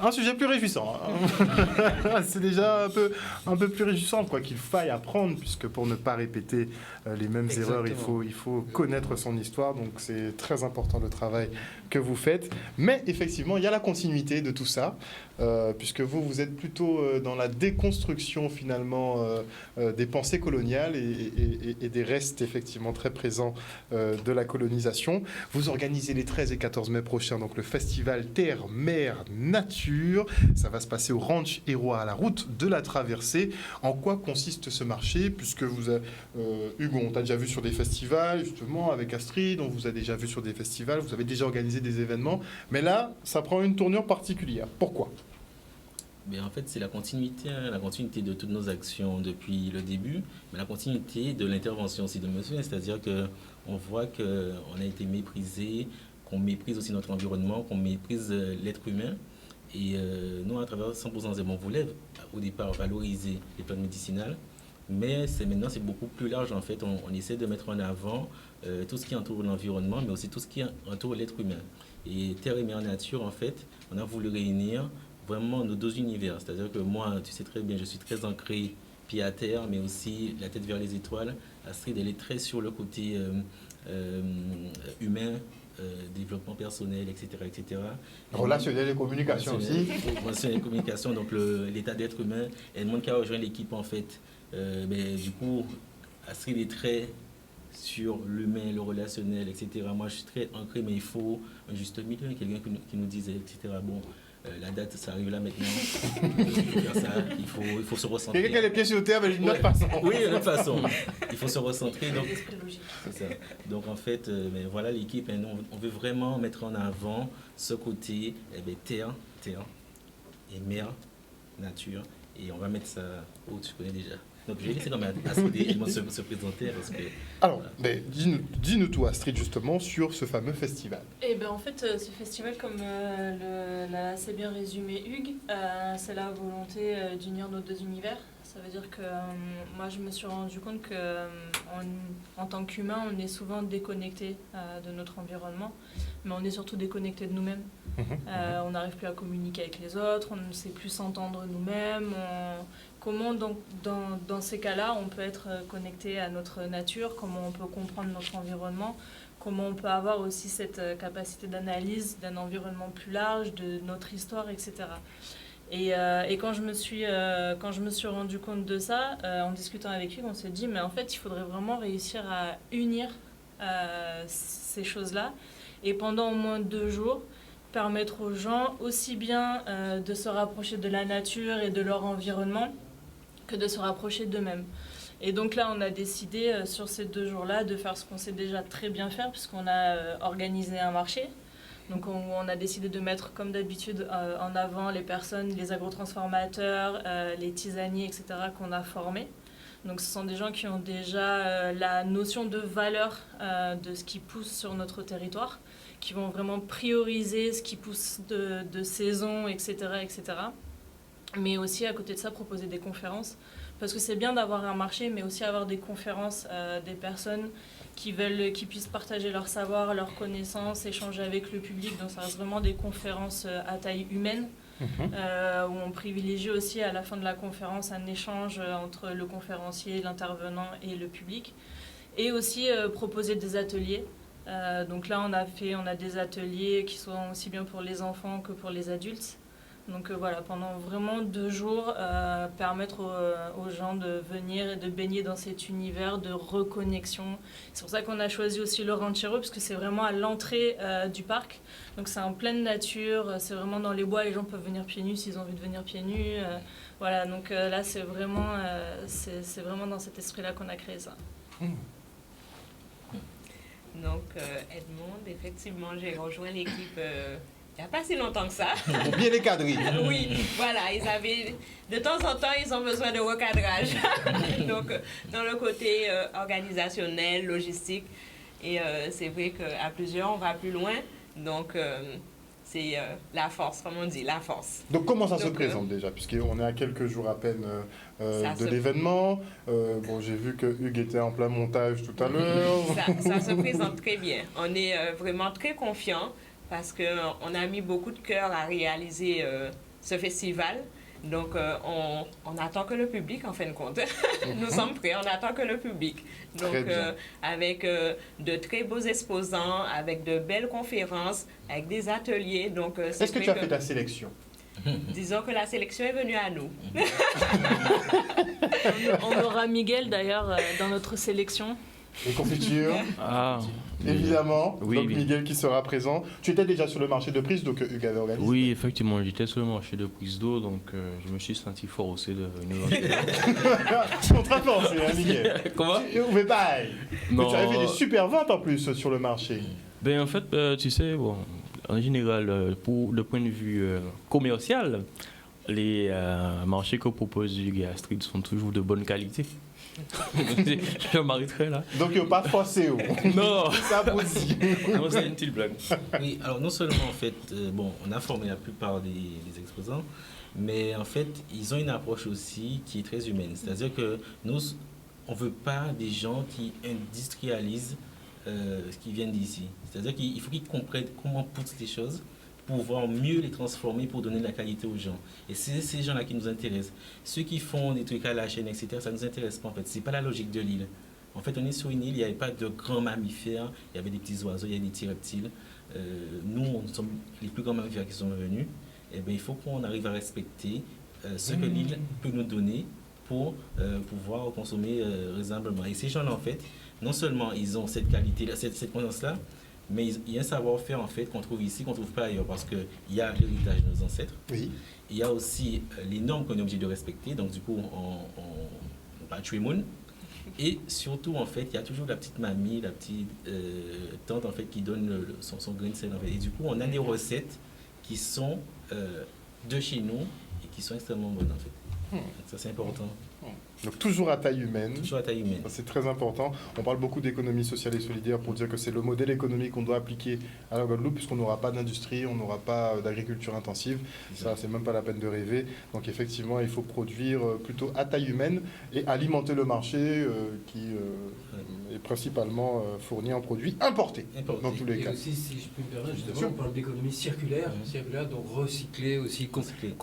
un sujet plus réjouissant. Hein. C'est déjà un peu plus réjouissant, quoi qu'il faille apprendre, puisque pour ne pas répéter les mêmes erreurs, il faut connaître son histoire. Donc c'est très important le travail que vous faites. Mais effectivement, il y a la continuité de tout ça, puisque vous êtes plutôt dans la déconstruction finalement des pensées coloniales et des restes effectivement très présents de la colonisation. Vous organisez les 13 et 14 mai prochains donc le festival Terre, Mer, Nature. Ça va se passer au Ranch Hérois à la route de la Traversée. En quoi consiste ce marché? Puisque vous, Hugo, on t'a déjà vu sur des festivals, justement, avec Astrid, on vous a déjà vu sur des festivals, vous avez déjà organisé des événements. Mais là, ça prend une tournure particulière. Pourquoi? Mais en fait, c'est la continuité de toutes nos actions depuis le début, mais la continuité de l'intervention aussi de monsieur, c'est-à-dire qu'on voit qu'on a été méprisé, qu'on méprise aussi notre environnement, qu'on méprise l'être humain. Et nous, à travers 100% Zéro, on voulait au départ valoriser les plantes médicinales, mais maintenant c'est beaucoup plus large en fait. On essaie de mettre en avant tout ce qui entoure l'environnement, mais aussi tout ce qui entoure l'être humain. Et Terre et Mer Nature, en fait, on a voulu réunir vraiment nos deux univers. C'est-à-dire que moi, tu sais très bien, je suis très ancré pied à terre, mais aussi la tête vers les étoiles. Astrid, elle est très sur le côté humain, développement personnel, etc. etc. Relationnel et communication aussi. Relationnel et communication, donc l'état d'être humain. Elle demande qu'à rejoindre l'équipe, en fait. Mais du coup, Astrid est très sur l'humain, le relationnel, etc. Moi, je suis très ancré, mais il faut un juste milieu, quelqu'un qui nous disait, etc. Bon, la date, ça arrive là maintenant. Il faut faire ça, il faut se recentrer. Quelqu'un qui a les pieds sur le terre, mais d'une autre façon. Oui, d'une autre façon. Il faut se recentrer. Donc, c'est ça. Donc en fait, mais voilà l'équipe, hein, on veut vraiment mettre en avant ce côté terre et mer, nature. Et on va mettre ça où tu connais déjà. Donc je vais laisser quand même Astrid se présenter parce que... Alors, dis-nous tout Astrid justement sur ce fameux festival. Et ben en fait ce festival, comme l'a assez bien résumé Hugues, c'est la volonté d'unir nos deux univers. Ça veut dire que moi je me suis rendu compte que en tant qu'humain on est souvent déconnecté de notre environnement, mais on est surtout déconnecté de nous-mêmes. On n'arrive plus à communiquer avec les autres, on ne sait plus s'entendre nous-mêmes. Comment donc dans ces cas-là on peut être connecté à notre nature, comment on peut comprendre notre environnement, comment on peut avoir aussi cette capacité d'analyse d'un environnement plus large, de notre histoire, etc. Et quand je me suis rendu compte de ça, en discutant avec lui, on s'est dit mais en fait il faudrait vraiment réussir à unir ces choses-là et pendant au moins 2 jours permettre aux gens aussi bien de se rapprocher de la nature et de leur environnement que de se rapprocher d'eux-mêmes. Et donc là, on a décidé sur ces 2 jours-là de faire ce qu'on sait déjà très bien faire puisqu'on a organisé un marché. Donc on a décidé de mettre comme d'habitude en avant les personnes, les agrotransformateurs, les tisaniers, etc. qu'on a formés. Donc ce sont des gens qui ont déjà la notion de valeur de ce qui pousse sur notre territoire, qui vont vraiment prioriser ce qui pousse de saison, etc., etc. Mais aussi à côté de ça proposer des conférences, parce que c'est bien d'avoir un marché, mais aussi avoir des conférences, des personnes qui puissent partager leur savoir, leurs connaissances, échanger avec le public. Donc ça reste vraiment des conférences à taille humaine, où on privilégie aussi à la fin de la conférence un échange entre le conférencier, l'intervenant et le public. Et aussi proposer des ateliers. Donc là on a des ateliers qui sont aussi bien pour les enfants que pour les adultes. Donc voilà, pendant vraiment 2 jours, permettre aux gens de venir et de baigner dans cet univers de reconnexion. C'est pour ça qu'on a choisi aussi le Ranchero, parce que c'est vraiment à l'entrée du parc. Donc c'est en pleine nature, c'est vraiment dans les bois, les gens peuvent venir pieds nus s'ils ont envie de venir pieds nus. Voilà, donc là c'est vraiment dans cet esprit-là qu'on a créé ça. Donc Edmond, effectivement, j'ai rejoint l'équipe il n'y a pas si longtemps que ça. Pour bien les cadrer. Oui, voilà, de temps en temps, ils ont besoin de recadrage. Donc, dans le côté organisationnel, logistique, et c'est vrai qu'à plusieurs, on va plus loin. Donc, c'est la force, comme on dit, la force. Donc comment ça se présente déjà, puisqu'on est à quelques jours à peine de l'événement. Bon, j'ai vu que Hugues était en plein montage tout à l'heure. Ça se présente très bien. On est vraiment très confiants, parce qu'on a mis beaucoup de cœur à réaliser ce festival. Donc, on attend que le public, en fin de compte. Nous sommes prêts, on attend que le public. Donc, avec de très beaux exposants, avec de belles conférences, avec des ateliers. Donc, est-ce que tu as fait ta sélection? Disons que la sélection est venue à nous. On aura Miguel, d'ailleurs, dans notre sélection. Les confitures, évidemment. Oui, donc oui. Miguel qui sera présent. Tu étais déjà sur le marché de Prise, donc Hugues avait organisé. Oui, effectivement, j'étais sur le marché de prise d'eau, donc je me suis senti forcé de venir. On te forcé, hein, Miguel. Comment? Mais bye. Mais Non. tu avais fait des super ventes en plus sur le marché. Ben en fait, tu sais, bon, en général, pour le point de vue commercial, les marchés que propose Hugues Astrid sont toujours de bonne qualité. Je m'arrêterai là. Donc il n'y a pas forcé. Non. Ça vous dit. Non, c'est une petite blague. Oui, alors non seulement en fait, on a formé la plupart des exposants, mais en fait, ils ont une approche aussi qui est très humaine. C'est-à-dire que nous, on ne veut pas des gens qui industrialisent ce qui viennent d'ici. C'est-à-dire qu'il faut qu'ils comprennent comment poussent les choses pour pouvoir mieux les transformer, pour donner de la qualité aux gens. Et c'est ces gens-là qui nous intéressent. Ceux qui font des trucs à la chaîne, etc., ça ne nous intéresse pas en fait. Ce n'est pas la logique de l'île. En fait, on est sur une île, il n'y avait pas de grands mammifères, il y avait des petits oiseaux, il y avait des petits reptiles. Nous, on sommes les plus grands mammifères qui sont venus. Et bien, il faut qu'on arrive à respecter ce que l'île peut nous donner pour pouvoir consommer raisonnablement. Et ces gens-là, en fait, non seulement ils ont cette qualité, cette conscience-là, mais il y a un savoir-faire en fait qu'on trouve ici, qu'on ne trouve pas ailleurs, parce qu'il y a l'héritage de nos ancêtres. Oui. Il y a aussi les normes qu'on est obligé de respecter, donc du coup on patrimoine. Et surtout en fait, il y a toujours la petite mamie, la petite tante en fait qui donne son grain de sel en fait. Et du coup on a des recettes qui sont de chez nous et qui sont extrêmement bonnes en fait. Donc ça c'est important. Donc toujours à taille humaine. Toujours à taille humaine. C'est très important. On parle beaucoup d'économie sociale et solidaire pour dire que c'est le modèle économique qu'on doit appliquer à la Guadeloupe, puisqu'on n'aura pas d'industrie, on n'aura pas d'agriculture intensive. Ça, c'est même pas la peine de rêver. Donc effectivement, il faut produire plutôt à taille humaine et alimenter le marché qui est principalement fourni en produits importés, dans tous les Et cas. aussi, si je peux me permettre, Bien justement, sûr. on parle d'économie circulaire, donc recycler aussi, Recycler.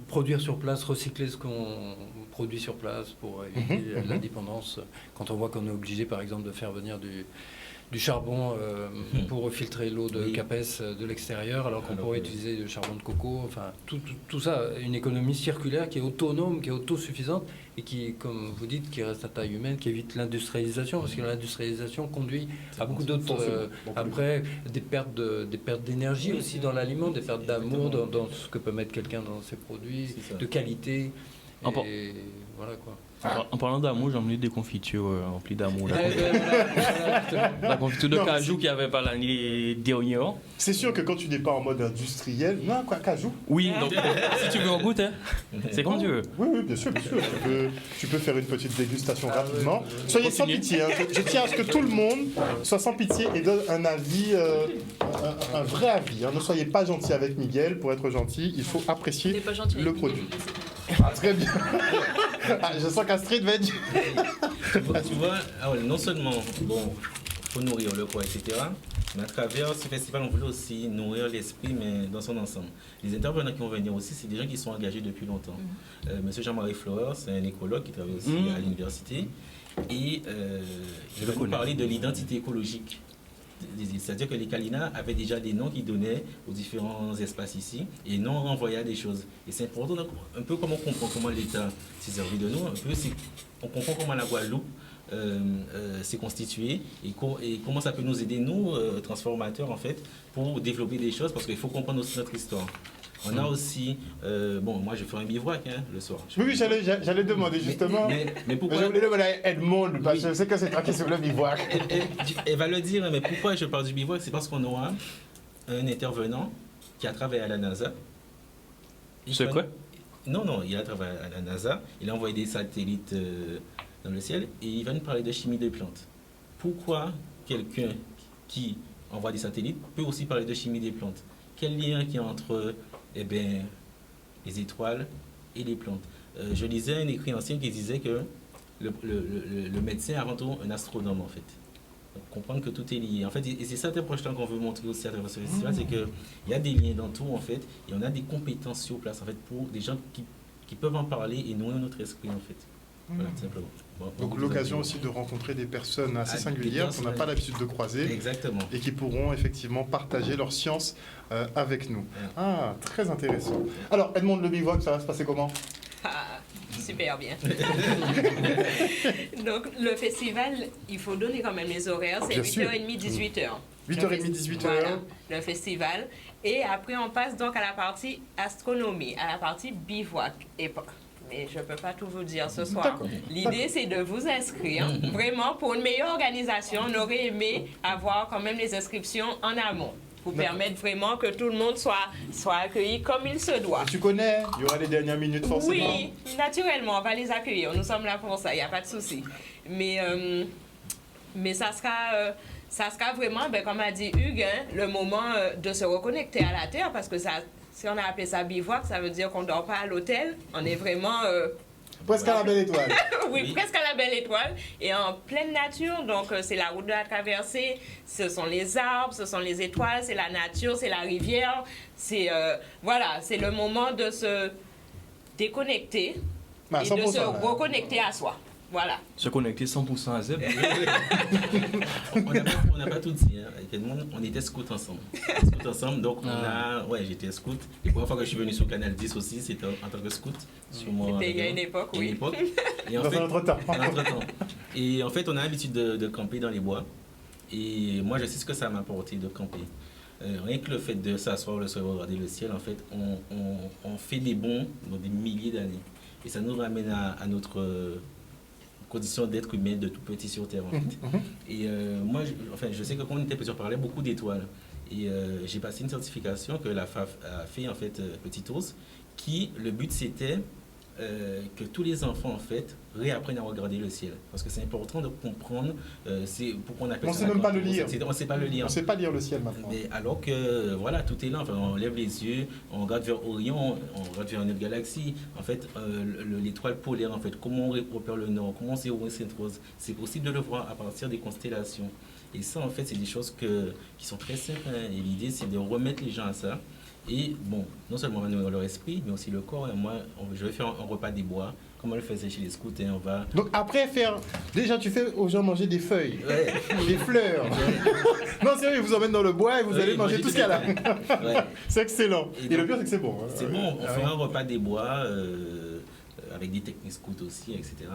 produire sur place, recycler ce qu'on produit sur place pour éviter l'indépendance. Quand on voit qu'on est obligé, par exemple, de faire venir du charbon pour filtrer l'eau de Capes de l'extérieur, alors qu'on pourrait utiliser du charbon de coco, enfin, tout ça, une économie circulaire qui est autonome, qui est autosuffisante et qui, comme vous dites, qui reste à taille humaine, qui évite l'industrialisation, parce que l'industrialisation conduit à beaucoup d'autres, après, des pertes d'énergie aussi dans l'aliment, des pertes d'amour dans ce que peut mettre quelqu'un dans ses produits, de qualité. Et voilà quoi. En parlant d'amour, j'ai emmené des confitures remplies d'amour. La confiture de cajou qu'il n'y avait pas l'année dernière. C'est sûr que quand tu n'es pas en mode industriel, non, quoi, cajou. Oui, donc si tu veux en goûter, c'est comme tu veux. Oui, oui, bien sûr, bien sûr. Tu peux faire une petite dégustation rapidement. Soyez sans pitié. Hein. Je tiens à ce que tout le monde soit sans pitié et donne un avis, un vrai avis. Hein. Ne soyez pas gentil avec Miguel. Pour être gentil, il faut apprécier T'es pas gentil le avec produit. Miguel. Ah, très bien. Je sens qu'Astrid va être... Tu vois, non seulement, faut nourrir le corps, etc., mais à travers ce festival, on voulait aussi nourrir l'esprit, mais dans son ensemble. Les intervenants qui vont venir aussi, c'est des gens qui sont engagés depuis longtemps. Monsieur Jean-Marie Fleur, c'est un écologue qui travaille aussi à l'université, et il va nous parler de l'identité écologique C'est-à-dire que les Kalina avaient déjà des noms qu'ils donnaient aux différents espaces ici et non renvoyaient à des choses. Et c'est important, donc, un peu comme on comprend comment l'État s'est servi de nous, un peu on comprend comment la Guadeloupe s'est constituée et comment ça peut nous aider, nous, transformateurs, en fait, pour développer des choses, parce qu'il faut comprendre aussi notre histoire. On a aussi, moi je fais un bivouac le soir. Oui, j'allais demander justement. Mais pourquoi Je voulais demander à Edmond, parce que je sais que c'est traqué sur le bivouac. Elle va le dire, mais pourquoi je parle du bivouac? C'est parce qu'on aura un intervenant qui a travaillé à la NASA. C'est quoi? Non, il a travaillé à la NASA. Il a envoyé des satellites dans le ciel et il va nous parler de chimie des plantes. Pourquoi quelqu'un qui envoie des satellites peut aussi parler de chimie des plantes? Quel lien qu'il y a entre les étoiles et les plantes? Je lisais un écrit ancien qui disait que le médecin est avant tout un astronome, en fait. Donc, comprendre que tout est lié. En fait, et c'est ça l'approche qu'on veut montrer aussi à travers ce festival, c'est qu'il y a des liens dans tout, en fait, et on a des compétences sur place, en fait, pour des gens qui peuvent en parler et nourrir notre esprit, en fait. Voilà, tout simplement. Donc l'occasion aussi de rencontrer des personnes assez singulières qu'on n'a pas l'habitude de croiser. Exactement. Et qui pourront effectivement partager leur science avec nous. Ah, très intéressant. Alors, Edmond, le bivouac, ça va se passer comment? Super bien. Donc, le festival, il faut donner quand même les horaires. C'est 8h30, 18h. 8h30, 18h. Voilà, le festival. Et après, on passe donc à la partie astronomie, à la partie bivouac. Mais je ne peux pas tout vous dire ce soir. L'idée, c'est de vous inscrire. Vraiment, pour une meilleure organisation, on aurait aimé avoir quand même les inscriptions en amont, pour permettre vraiment que tout le monde soit accueilli comme il se doit. Tu connais, il y aura les dernières minutes forcément. Oui, naturellement, on va les accueillir. Nous sommes là pour ça, il n'y a pas de souci. Mais ça sera vraiment, comme a dit Hugues, le moment de se reconnecter à la Terre, parce que ça, si on a appelé ça bivouac, ça veut dire qu'on ne dort pas à l'hôtel. On est vraiment... presque à la belle étoile. Oui, presque à la belle étoile. Et en pleine nature, donc c'est la route de la traversée, ce sont les arbres, ce sont les étoiles, c'est la nature, c'est la rivière. C'est c'est le moment de se déconnecter et de se reconnecter à soi. Voilà. Se connecter 100% à Zeb. On n'a pas tout dit. Avec Edmond, on était scouts ensemble. Donc, j'étais scout. La première fois que je suis venu sur Canal 10 aussi, c'était en tant que scout. C'était il y a une époque, oui. Et en dans fait, un autre temps. Et en fait, on a l'habitude de camper dans les bois. Et moi, je sais ce que ça m'a apporté de camper. Rien que le fait de s'asseoir le soir et regarder le ciel, en fait, on fait des bons dans des milliers d'années. Et ça nous ramène à notre... condition d'être humain de tout petit sur Terre, en fait. Et moi, je sais que quand on était petit, on parlait beaucoup d'étoiles. Et j'ai passé une certification que la FAF a fait, en fait, Petit Ours, qui, le but, c'était que tous les enfants, en fait, réapprennent à regarder le ciel. Parce que c'est important de comprendre, c'est pourquoi on appelle ça... On ne sait même pas le lire. On ne sait pas le lire. On ne sait pas lire le ciel maintenant. Mais alors que, voilà, tout est là. Enfin, on lève les yeux, on regarde vers Orion, on regarde vers une autre galaxie. En fait, l'étoile polaire, en fait, comment on repère le nord, comment c'est Sainte-Rose. C'est possible de le voir à partir des constellations. Et ça, en fait, c'est des choses qui sont très simples. Et l'idée, c'est de remettre les gens à ça. Et bon, non seulement on va nourrir leur esprit, mais aussi le corps. Et moi, je vais faire un repas des bois, comme on le faisait chez les scouts. Et on va... Donc après déjà tu fais aux gens manger des feuilles, des fleurs. Non sérieux, ils vous emmènent dans le bois et vous allez manger tout ce qu'il y a là. C'est excellent. Et le pire c'est que c'est bon. C'est bon, on fait un repas des bois avec des techniques scouts aussi, etc.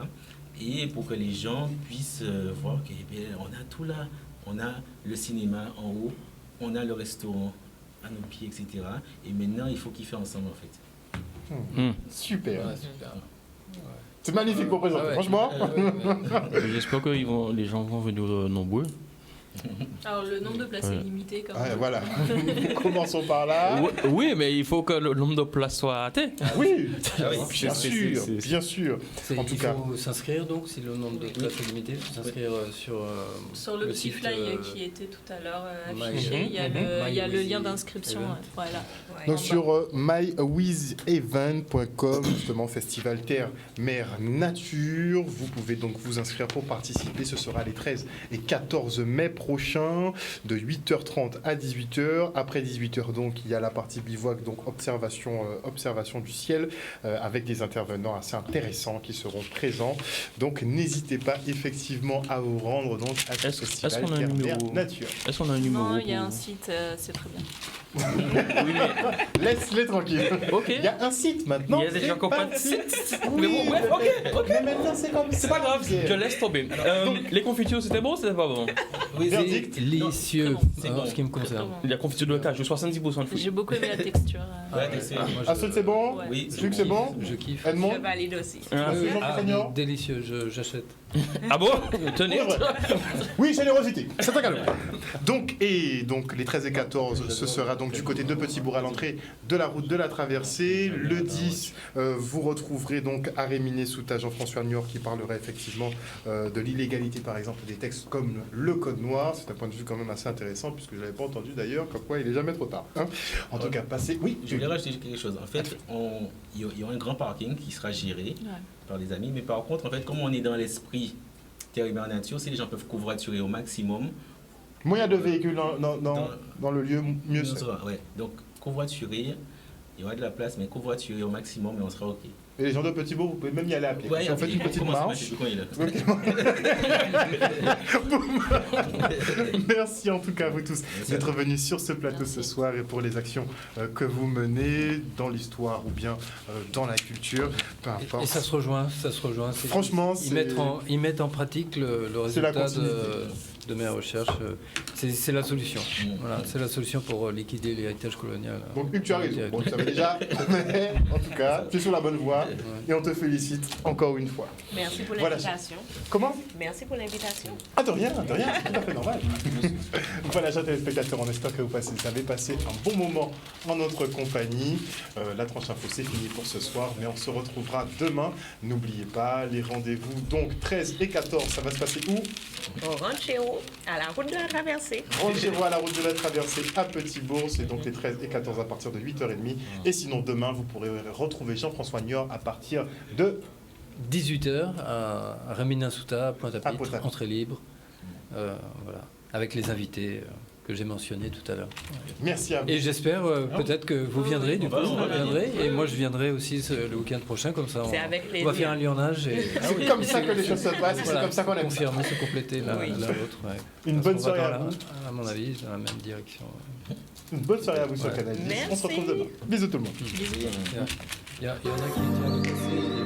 Et pour que les gens puissent voir qu'on a tout là. On a le cinéma en haut, on a le restaurant à nos pieds, etc. Et maintenant, il faut kiffer ensemble, en fait. Super. Ouais, super. C'est magnifique pour présenter, franchement. J'espère que les gens vont venir nombreux. Alors, le nombre de places est limité quand même. Ouais, voilà. Commençons par là. Oui, mais il faut que le nombre de places soit atteint. Oui, c'est- bien sûr. En tout cas. Il faut s'inscrire donc, si le nombre de places est limité, il faut s'inscrire Sur le petit site, fly qui était tout à l'heure My- affiché, il y a le lien My d'inscription. Event. Voilà. Donc sur mywizeevent.com, justement Festival Terre, Mer, Nature, vous pouvez donc vous inscrire pour participer. Ce sera les 13 et 14 mai prochain, de 8h30 à 18h. Après 18h, donc, il y a la partie bivouac, donc observation du ciel, avec des intervenants assez intéressants qui seront présents. Donc, n'hésitez pas effectivement à vous rendre donc, à ce festival est-ce qu'on a un Kerber numéro Nature. Est-ce qu'on a un numéro Non, il y a pour- un site, c'est très bien. Oui, mais Laisse-les tranquilles. ok. Il y a un site maintenant. Il y a des c'est gens qui ont pas de parti. site. Oui, Mais bon, bref, ok. Mais maintenant, c'est comme ça. C'est pas grave, je laisse tomber. Les confitures, c'était bon ou c'était pas bon? Oui, Verdict. Délicieux, C'est en bon. ce qui me concerne. La confiture de l'otage, 70% de fruits. J'ai beaucoup aimé la texture. Ouais, c'est- moi, Ah, c'est bon Ouais. Oui, Luc, c'est bon Je kiffe. Edmond Je valide aussi. Ah, Monsieur Jean Craignant Délicieux, j'achète. ah bon? Tenez. Oui, générosité. C'est un cadeau. Donc, les 13 et 14, ce sera donc du côté de Petit-Bourg à l'entrée de la route de la traversée. Le 10, vous retrouverez donc Aréminé Souta, Jean-François Niort, qui parlera effectivement de l'illégalité, par exemple, des textes comme le Code Noir. C'est un point de vue quand même assez intéressant, puisque je n'avais pas entendu d'ailleurs, comme quoi il n'est jamais trop tard. Hein. En tout cas, passez. Oui, Je voulais rajouter quelque chose. En fait, il y aura un grand parking qui sera géré par les amis. Mais par contre, en fait, comme on est dans l'esprit Kerber Nature, si les gens peuvent covoiturer au maximum, moyen de véhicule dans le lieu, mieux c'est. ouais. Donc, covoiturer, il y aura de la place, mais covoiturer au maximum et on sera OK. Et les gens de Petit-Bourg, vous pouvez même y aller à pied. Ouais, En fait, une petite marche. Merci en tout cas à vous tous d'être venus sur ce plateau ce soir et pour les actions que vous menez dans l'histoire ou bien dans la culture, peu importe. Et ça se rejoint, c'est- Franchement, ils mettent en pratique le C'est la résultat continuité. de mes recherches. C'est la solution. Mm. Voilà, c'est la solution pour liquider l'héritage colonial. Donc Hugues, tu as raison. Bon, tu savais déjà, mais en tout cas, tu es sur la bonne voie et on te félicite encore une fois. Merci pour Voilà. l'invitation. Comment? Merci pour l'invitation. Ah, de rien, c'est tout à fait normal. Voilà, chers téléspectateurs, on espère que vous avez passé un bon moment en notre compagnie. La tranche info, c'est fini pour ce soir, mais on se retrouvera demain. N'oubliez pas, les rendez-vous, donc 13 et 14, ça va se passer où? Au Ranchero, à la route de la traversée. Rendez-vous à la route de la traversée à Petit-Bourg, c'est donc les 13 et 14 à partir de 8h30. Et sinon, demain, vous pourrez retrouver Jean-François Niort à partir de 18h à Raminasuta, À Pointe-à-Pitre, Pointe-à-Pitre. entrée libre. Voilà, avec les invités que j'ai mentionnés tout à l'heure. Merci à vous. Et j'espère peut-être que vous viendrez, du coup, on va vous viendrez, et moi je viendrai aussi le week-end prochain, comme ça C'est avec on va plaisir. faire un lionnage et C'est comme ça que les choses se passent, et c'est voilà, comme ça qu'on aime ça. confirmer, se compléter l'un Oui. l'autre. Ouais. Une Parce bonne qu'on soirée va à dans vous. à mon avis, dans la même direction. Une bonne soirée à vous sur Ouais. Canal+. On se Merci. retrouve demain. Bisous tout le monde. Il y en a qui étaient à